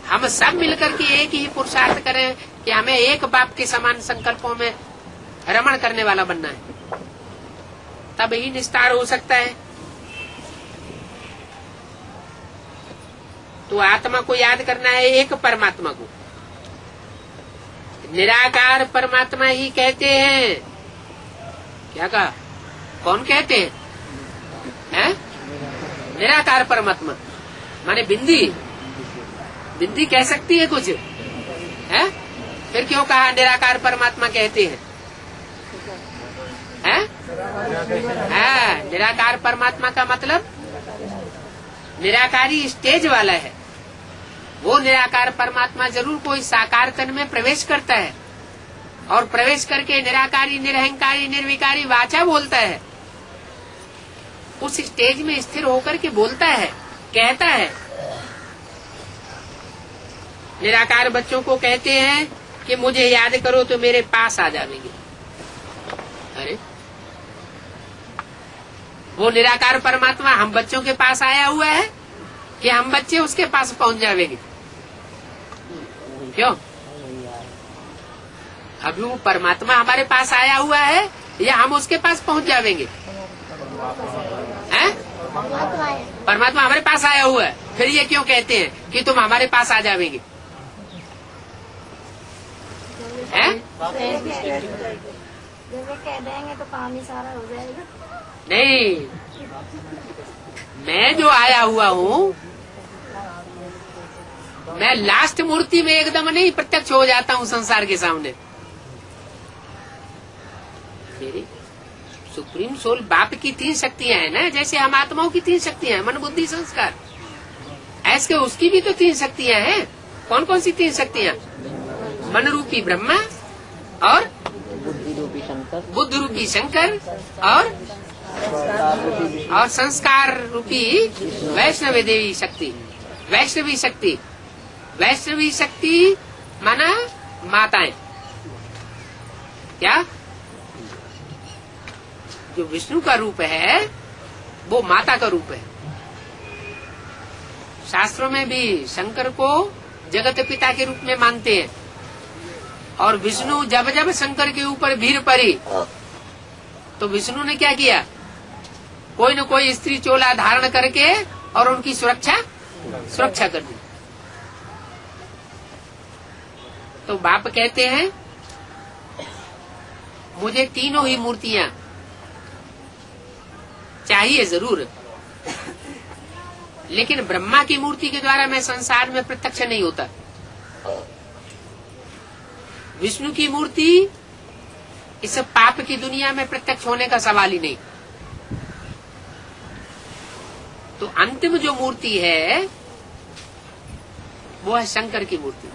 हम सब मिलकर के एक ही पुरुषार्थ करें कि हमें एक बाप के समान संकल्पों में रमण करने वाला बनना है, तब ही निस्तार हो सकता है। तो आत्मा को याद करना है एक परमात्मा को। निराकार परमात्मा ही कहते हैं। क्या कहा? कौन कहते हैं? है? निराकार परमात्मा माने बिंदी। बिंदी कह सकती है कुछ है? फिर क्यों कहा निराकार परमात्मा कहते हैं? है? निराकार परमात्मा का मतलब निराकारी स्टेज वाला है। वो निराकार परमात्मा जरूर कोई साकार तन में प्रवेश करता है, और प्रवेश करके निराकारी, निरहंकारी, निर्विकारी वाचा बोलता है। उस स्टेज में स्थिर होकर के बोलता है, कहता है। निराकार बच्चों को कहते हैं कि मुझे याद करो तो मेरे पास आ जाएंगे। अरे वो निराकार परमात्मा हम बच्चों के पास आया हुआ है कि हम बच्चे उसके पास पहुंच जाएंगे? क्यों? अभी वो परमात्मा हमारे पास आया हुआ है या हम उसके पास पहुंच जाएंगे? परमात्मा हमारे पास आया हुआ है, फिर ये क्यों कहते हैं कि तुम हमारे पास आ जाएंगे? जब वे कह देंगे तो काम ही सारा हो जाएगा। नहीं, मैं जो आया हुआ हूँ, मैं लास्ट मूर्ति में एकदम नहीं प्रत्यक्ष हो जाता हूँ संसार के सामने। मेरी सुप्रीम सोल बाप की 3 शक्तियां हैं ना, जैसे हम आत्माओं की 3 शक्तियां हैं, मन बुद्धि संस्कार। ऐसे उसकी भी तो 3 शक्तियां हैं। कौन कौन सी 3 शक्तियां? मन रूपी ब्रह्मा और बुद्ध रूपी शंकर और संस्कार रूपी वैष्णवी देवी शक्ति। वैष्णवी शक्ति, वैष्णवी शक्ति माना माताएं। क्या? जो विष्णु का रूप है वो माता का रूप है। शास्त्रों में भी शंकर को जगत पिता के रूप में मानते हैं। और विष्णु जब जब शंकर के ऊपर भीड़ पड़ी तो विष्णु ने क्या किया? कोई न कोई स्त्री चोला धारण करके और उनकी सुरक्षा कर दी। तो बाप कहते हैं मुझे तीनों ही मूर्तियां चाहिए जरूर, लेकिन ब्रह्मा की मूर्ति के द्वारा मैं संसार में प्रत्यक्ष नहीं होता। विष्णु की मूर्ति इस पाप की दुनिया में प्रत्यक्ष होने का सवाल ही नहीं। तो अंतिम जो मूर्ति है वो है शंकर की मूर्ति।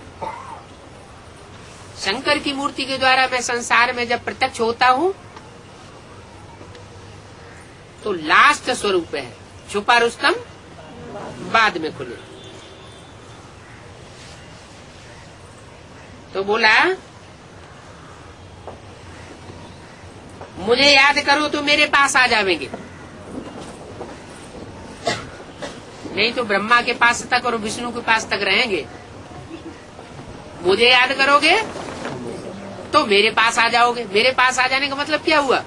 शंकर की मूर्ति के द्वारा मैं संसार में जब प्रत्यक्ष होता हूँ तो लास्ट स्वरूप है छुपा रुस्तम बाद में खुले। तो बोला मुझे याद करो तो मेरे पास आ जाएंगे, नहीं तो ब्रह्मा के पास तक और विष्णु के पास तक रहेंगे। मुझे याद करोगे तो मेरे पास आ जाओगे। मेरे पास आ जाने का मतलब क्या हुआ?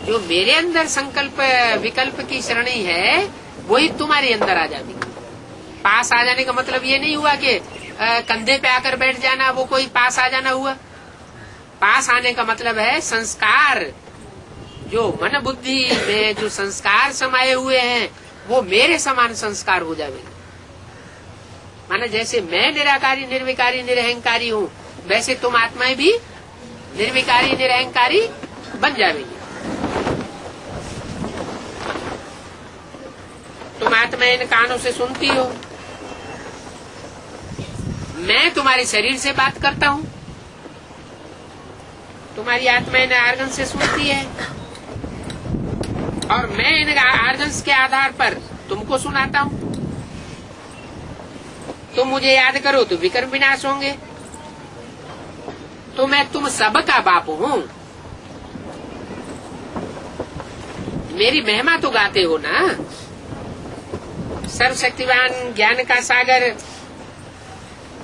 जो मेरे अंदर संकल्प विकल्प की श्रेणी है वही तुम्हारे अंदर आ जाती। पास आ जाने का मतलब ये नहीं हुआ कि कंधे पे आकर बैठ जाना, वो कोई पास आ जाना हुआ। पास आने का मतलब है संस्कार, जो मन बुद्धि में जो संस्कार समाये हुए हैं वो मेरे समान संस्कार हो जाएंगे। माना जैसे मैं निराकारी निर्विकारी निरहंकारी हूँ, वैसे तुम आत्माएं भी निर्विकारी निरहंकारी बन जाएंगी। तुम आत्मा इन कानों से सुनती हो, मैं तुम्हारे शरीर से बात करता हूँ, तुम्हारी आत्मा इन आर्गन से सुनती है और मैं इन आर्गन्स के आधार पर तुमको सुनाता हूँ। तुम मुझे याद करो तो विकर्म विनाश होंगे। तो मैं तुम सबका बाप हूँ, मेरी महिमा तो गाते हो ना। सर्वशक्तिवान ज्ञान का सागर,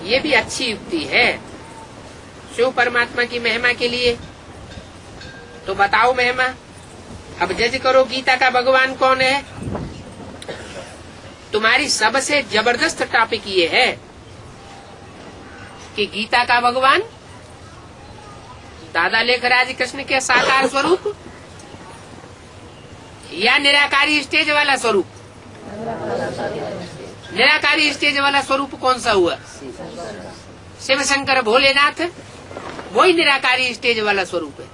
ये भी अच्छी युक्ति है शिव परमात्मा की महिमा के लिए। तो बताओ महिमा, अब जज करो गीता का भगवान कौन है। तुम्हारी सबसे जबरदस्त टॉपिक ये है कि गीता का भगवान दादा लेखराज कृष्ण के साकार स्वरूप या निराकारी स्टेज वाला स्वरूप। निराकारी स्टेज वाला स्वरूप कौन सा हुआ? शिव शंकर भोलेनाथ, वही निराकारी स्टेज वाला स्वरूप है,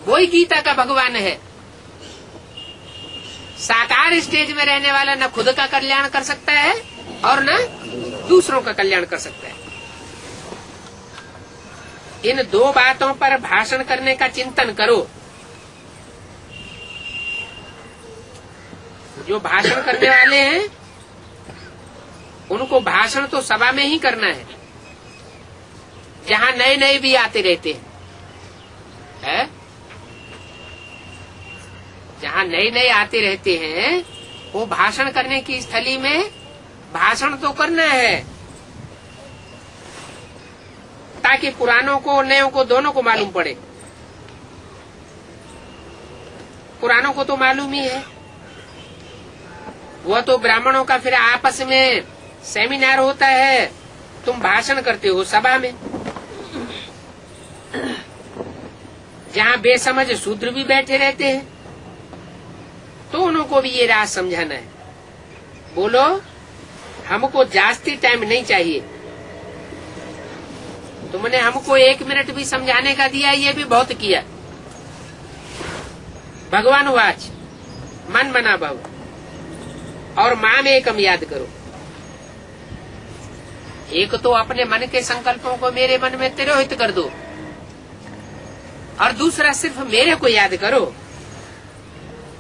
वही गीता का भगवान है। साकार स्टेज में रहने वाला न खुद का कल्याण कर सकता है और न दूसरों का कल्याण कर सकता है। इन दो बातों पर भाषण करने का चिंतन करो। जो भाषण करने वाले हैं उनको भाषण तो सभा में ही करना है, जहाँ नए नए भी आते रहते हैं। जहाँ नए नए आते रहते हैं वो भाषण करने की स्थली में भाषण तो करना है, ताकि पुरानों को नयों को दोनों को मालूम पड़े। पुरानों को तो मालूम ही है, वो तो ब्राह्मणों का फिर आपस में सेमिनार होता है, तुम भाषण करते हो सभा में। जहाँ बेसमझ शूद्र भी बैठे रहते हैं तो उनको भी ये राज समझाना है। बोलो हमको जास्ती टाइम नहीं चाहिए, तुमने हमको 1 मिनट भी समझाने का दिया, ये भी बहुत किया। भगवान वाच मन मना भव और माँ में एकम याद करो। एक तो अपने मन के संकल्पों को मेरे मन में तिरोहित कर दो, और दूसरा सिर्फ मेरे को याद करो,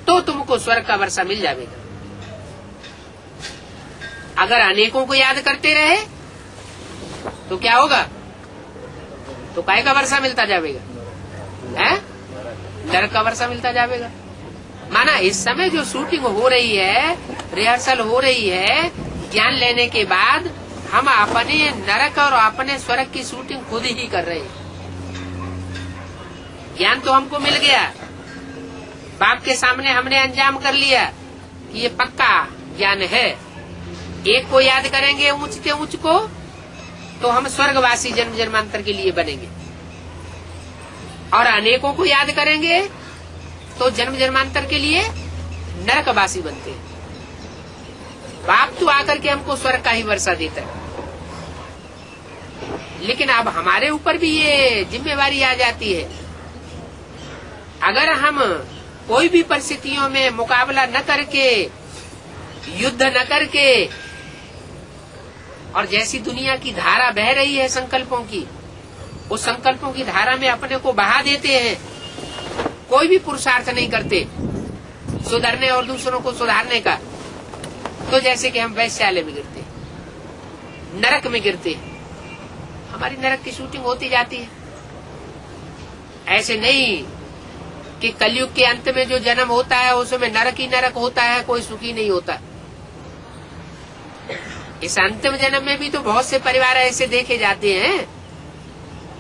तो तुमको स्वर्ग का वर्षा मिल जाएगा। अगर अनेकों को याद करते रहे तो क्या होगा? तो काय का वर्षा मिलता जाएगा। है, नरक का वर्षा मिलता जाएगा। माना इस समय जो शूटिंग हो रही है, रिहर्सल हो रही है, ज्ञान लेने के बाद हम अपने नरक और अपने स्वर्ग की शूटिंग खुद ही कर रहे हैं। ज्ञान तो हमको मिल गया, बाप के सामने हमने अंजाम कर लिया कि ये पक्का ज्ञान है। एक को याद करेंगे ऊंचते ऊंच को तो हम स्वर्गवासी जन्म जन्मांतर के लिए बनेंगे, और अनेकों को याद करेंगे तो जन्म जन्मांतर के लिए नरकवासी बनते हैं। बाप तो आकर के हमको स्वर्ग का ही वर्षा देता है, लेकिन अब हमारे ऊपर भी ये जिम्मेवारी आ जाती है। अगर हम कोई भी परिस्थितियों में मुकाबला न करके, युद्ध न करके, और जैसी दुनिया की धारा बह रही है संकल्पों की, उस संकल्पों की धारा में अपने को बहा देते हैं, कोई भी पुरुषार्थ नहीं करते सुधरने और दूसरों को सुधारने का, तो जैसे कि हम वैश्यालय में गिरते, नरक में गिरते, हमारी नरक की शूटिंग होती जाती है। ऐसे नहीं कि कलयुग के अंत में जो जन्म होता है उसमें नरक ही नरक होता है, कोई सुखी नहीं होता। इस अंतिम जन्म में भी तो बहुत से परिवार ऐसे देखे जाते हैं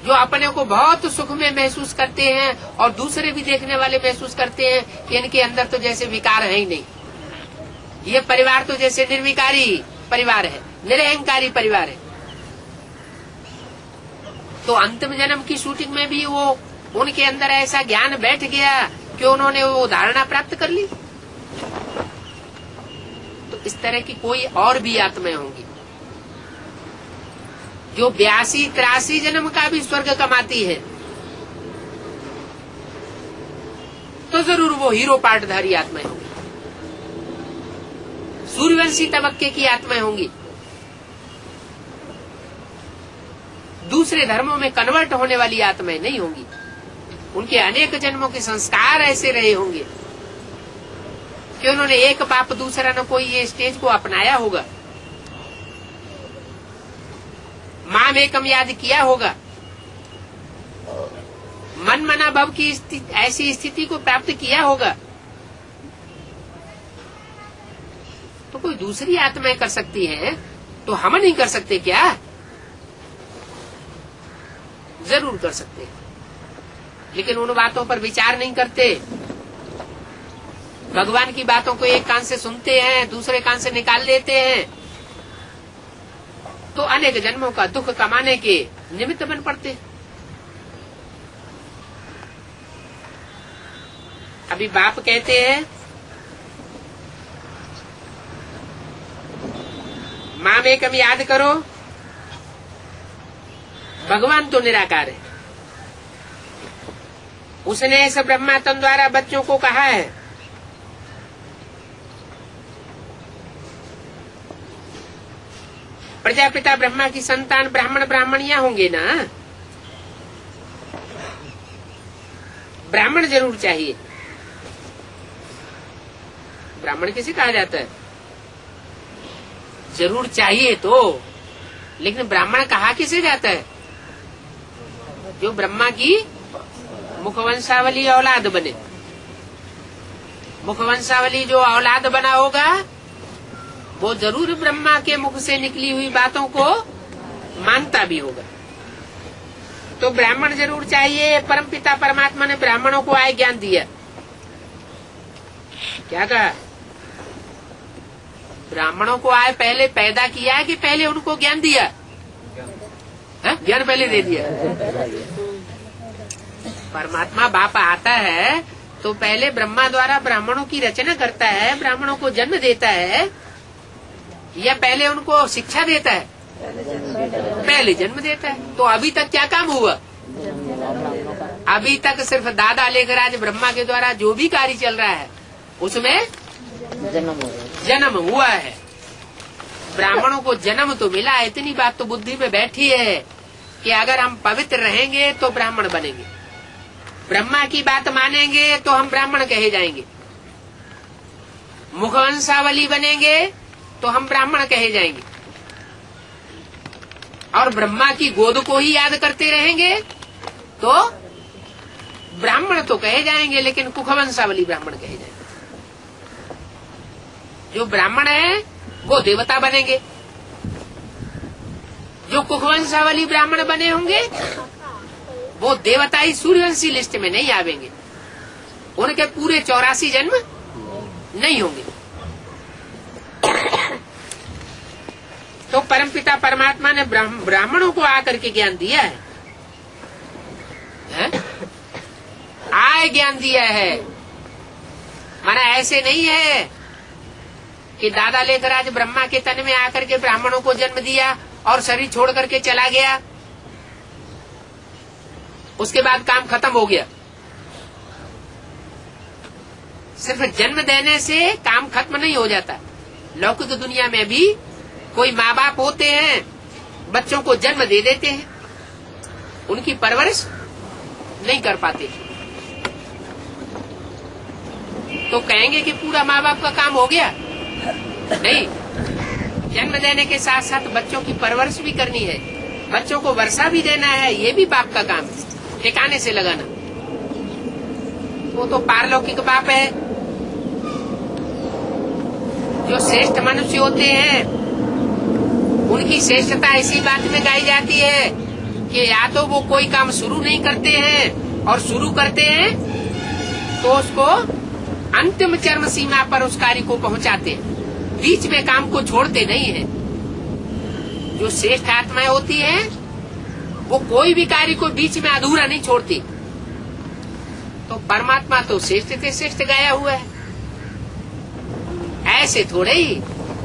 जो अपने को बहुत सुख में महसूस करते हैं, और दूसरे भी देखने वाले महसूस करते हैं कि इनके अंदर तो जैसे विकार है ही नहीं। ये परिवार तो जैसे निर्विकारी परिवार है, निरहंकारी परिवार है। तो अंतिम जन्म की शूटिंग में भी वो उनके अंदर ऐसा ज्ञान बैठ गया कि उन्होंने वो धारणा प्राप्त कर ली। तो इस तरह की कोई और भी आत्माएं होंगी जो 82-83 जन्म का भी स्वर्ग कमाती है, तो जरूर वो हीरो पार्टधारी आत्माएं होंगी, सूर्यवंशी तबक्के की आत्माएं होंगी, दूसरे धर्मों में कन्वर्ट होने वाली आत्माएं नहीं होंगी। उनके अनेक जन्मों के संस्कार ऐसे रहे होंगे कि उन्होंने एक पाप दूसरा न कोई ये स्टेज को अपनाया होगा, माम एकम याद किया होगा, मन मना भव की ऐसी स्थिति को प्राप्त किया होगा। तो कोई दूसरी आत्माएं कर सकती है तो हम नहीं कर सकते क्या? जरूर कर सकते हैं, लेकिन उन बातों पर विचार नहीं करते। भगवान की बातों को एक कान से सुनते हैं, दूसरे कान से निकाल देते हैं, तो अनेक जन्मों का दुख कमाने के निमित्त बन पड़ते। अभी बाप कहते हैं माम एकम याद करो, भगवान तो निराकार है, उसने इस ब्रह्मात्म द्वारा बच्चों को कहा है प्रजापिता ब्रह्मा की संतान ब्राह्मण ब्राह्मणियां होंगे ना, ब्राह्मण जरूर चाहिए। ब्राह्मण किसे कहा जाता है? जरूर चाहिए तो, लेकिन ब्राह्मण कहा किसे जाता है? जो ब्रह्मा की मुखवंशावली औलाद बने। मुखवंशावली जो औलाद बना होगा वो जरूर ब्रह्मा के मुख से निकली हुई बातों को मानता भी होगा। तो ब्राह्मण जरूर चाहिए। परमपिता परमात्मा ने ब्राह्मणों को आय ज्ञान दिया। क्या कहा? ब्राह्मणों को आय पहले पैदा किया है कि पहले उनको ज्ञान दिया? ज्ञान पहले दे दिया। परमात्मा बाप आता है तो पहले ब्रह्मा द्वारा ब्राह्मणों की रचना करता है, ब्राह्मणों को जन्म देता है, या पहले उनको शिक्षा देता है? पहले जन्म देता है। तो अभी तक क्या काम हुआ? अभी तक सिर्फ दादा लेकर आज ब्रह्मा के द्वारा जो भी कार्य चल रहा है उसमें जन्म हुआ है। ब्राह्मणों को जन्म तो मिला है, इतनी बात तो बुद्धि में बैठी है कि अगर हम पवित्र रहेंगे तो ब्राह्मण बनेंगे, ब्रह्मा की बात मानेंगे तो हम ब्राह्मण कहे जाएंगे, मुखवंशावली बनेंगे तो हम ब्राह्मण कहे जाएंगे, और ब्रह्मा की गोद को ही याद करते रहेंगे तो ब्राह्मण तो कहे जाएंगे, लेकिन कुखवंशावली ब्राह्मण कहे जाएंगे। जो ब्राह्मण है वो देवता बनेंगे, जो कुखवंशावली ब्राह्मण बने होंगे वो देवता ही सूर्यवंशी लिस्ट में नहीं आवेंगे, उनके पूरे 84 जन्म नहीं होंगे। तो परमपिता परमात्मा ने ब्राह्मणों को आकर के ज्ञान दिया है, आय ज्ञान दिया है। माना ऐसे नहीं है कि दादा लेकर आज ब्रह्मा के तन में आकर के ब्राह्मणों को जन्म दिया और शरीर छोड़ करके चला गया, उसके बाद काम खत्म हो गया। सिर्फ जन्म देने से काम खत्म नहीं हो जाता। लौकिक दुनिया में भी कोई माँ बाप होते हैं, बच्चों को जन्म दे देते हैं, उनकी परवरिश नहीं कर पाते, तो कहेंगे कि पूरा माँ बाप का काम हो गया। नहीं, जन्म देने के साथ साथ बच्चों की परवरिश भी करनी है, बच्चों को वर्षा भी देना है, ये भी बाप का काम है, ठिकाने से लगाना। वो तो पारलौकिक बाप है। जो श्रेष्ठ मनुष्य होते हैं उनकी श्रेष्ठता इसी बात में गाई जाती है कि या तो वो कोई काम शुरू नहीं करते हैं, और शुरू करते हैं तो उसको अंतिम चरम सीमा पर उस कार्य को पहुंचाते हैं, बीच में काम को छोड़ते नहीं है। जो श्रेष्ठ आत्माएं होती हैं वो कोई भी कार्य को बीच में अधूरा नहीं छोड़ती। तो परमात्मा तो श्रेष्ठ से श्रेष्ठ गाया हुआ है। ऐसे थोड़े ही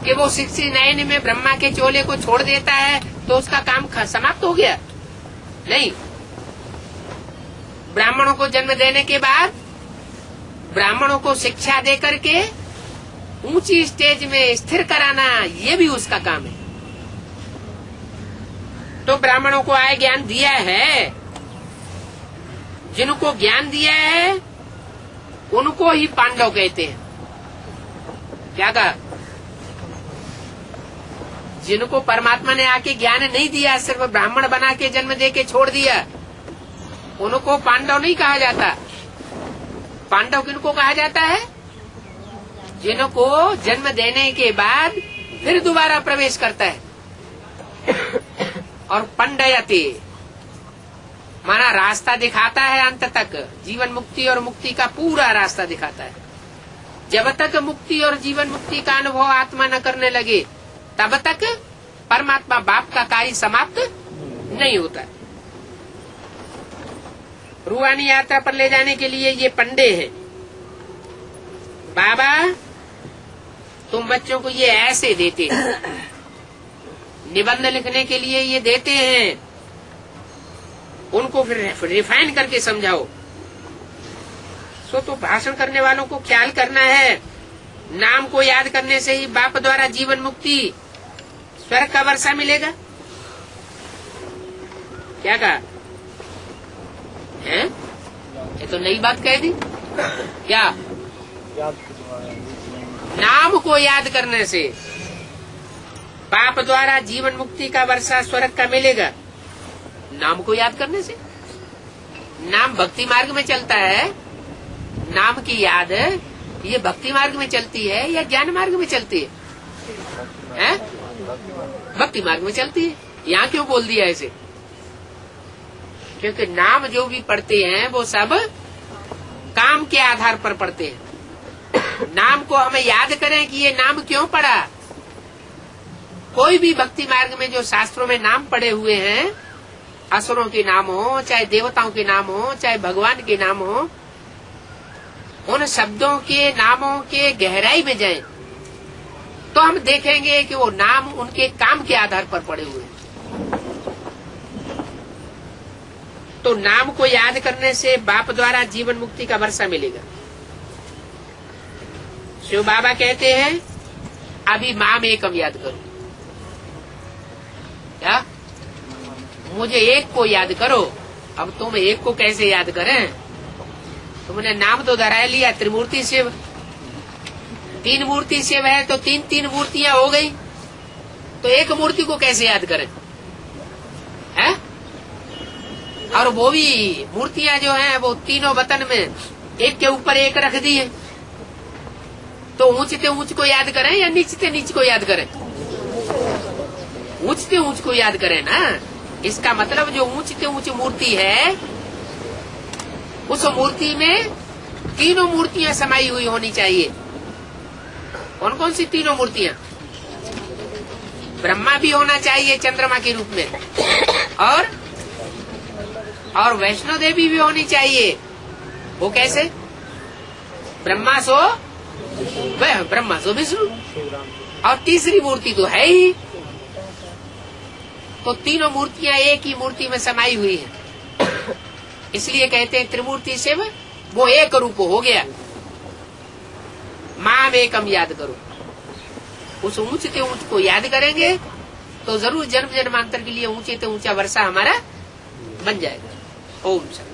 कि वो 69 में ब्रह्मा के चोले को छोड़ देता है तो उसका काम समाप्त हो गया। नहीं, ब्राह्मणों को जन्म देने के बाद ब्राह्मणों को शिक्षा दे करके ऊंची स्टेज में स्थिर कराना, ये भी उसका काम है। तो ब्राह्मणों को आय ज्ञान दिया है, जिनको ज्ञान दिया है उनको ही पांडव कहते हैं। क्या कहा? जिनको परमात्मा ने आके ज्ञान नहीं दिया, सिर्फ ब्राह्मण बना के जन्म दे के छोड़ दिया, उनको पांडव नहीं कहा जाता। पांडव किनको कहा जाता है? जिनको जन्म देने के बाद फिर दोबारा प्रवेश करता है। और पंडयति माना रास्ता दिखाता है, अंत तक जीवन मुक्ति और मुक्ति का पूरा रास्ता दिखाता है। जब तक मुक्ति और जीवन मुक्ति का अनुभव आत्मा न करने लगे तब तक परमात्मा बाप का कार्य समाप्त नहीं होता। रूहानी यात्रा पर ले जाने के लिए ये पंडे हैं। बाबा तुम बच्चों को ये ऐसे देते हैं, निबंध लिखने के लिए ये देते हैं, उनको फिर रिफाइन करके समझाओ। सो तो भाषण करने वालों को ख्याल करना है, नाम को याद करने से ही बाप द्वारा जीवन मुक्ति स्वर्ग का वर्षा मिलेगा। क्या कहा है? ये तो नई बात कह दी। क्या? नाम को याद करने से बाप द्वारा जीवन मुक्ति का वर्षा स्वर्ग का मिलेगा। नाम को याद करने से। नाम भक्ति मार्ग में चलता है, नाम की याद ये भक्ति मार्ग में चलती है या ज्ञान मार्ग में चलती है? भक्ति मार्ग में चलती है। यहाँ क्यों बोल दिया ऐसे? क्योंकि नाम जो भी पढ़ते हैं वो सब काम के आधार पर पढ़ते हैं। नाम को हमें याद करें कि ये नाम क्यों पढ़ा। कोई भी भक्ति मार्ग में जो शास्त्रों में नाम पड़े हुए हैं, असुरों के नाम हो, चाहे देवताओं के नाम हो, चाहे भगवान के नाम हो, उन शब्दों के नामों के गहराई में जाएं तो हम देखेंगे कि वो नाम उनके काम के आधार पर पड़े हुए हैं। तो नाम को याद करने से बाप द्वारा जीवन मुक्ति का वर्षा मिलेगा। शिव बाबा कहते हैं अभी माम एकम याद करो। क्या? मुझे एक को याद करो। अब तुम एक को कैसे याद करें? तुमने नाम तो धरा लिया त्रिमूर्ति शिव, 3 मूर्ति शिव है तो 3 मूर्तियां हो गई, तो एक मूर्ति को कैसे याद करें? है? और वो भी मूर्तियां जो हैं वो तीनों वतन में एक के ऊपर एक रख दी है। तो ऊंचते ऊंच को याद करें या नीचते नीच को याद करें? ऊंचते ऊंच को याद करें ना। इसका मतलब जो ऊंचते ऊंच मूर्ति है उस मूर्ति में तीनों मूर्तियां समाई हुई होनी चाहिए। कौन कौन सी तीनों मूर्तियां? ब्रह्मा भी होना चाहिए चंद्रमा के रूप में, और वैष्णो देवी भी होनी चाहिए। वो कैसे? ब्रह्मा सो विष्णु, और तीसरी मूर्ति तो है ही। तो तीनों मूर्तियां एक ही मूर्ति में समाई हुई है। इसलिए कहते हैं त्रिमूर्ति शिव वो एक रूप हो गया। माम एकम याद करो। उस ऊंचते ऊंच को याद करेंगे तो जरूर जन्म जन्मांतर के लिए ऊंचे से ऊंचा वर्षा हमारा बन जाएगा। ओम शांति।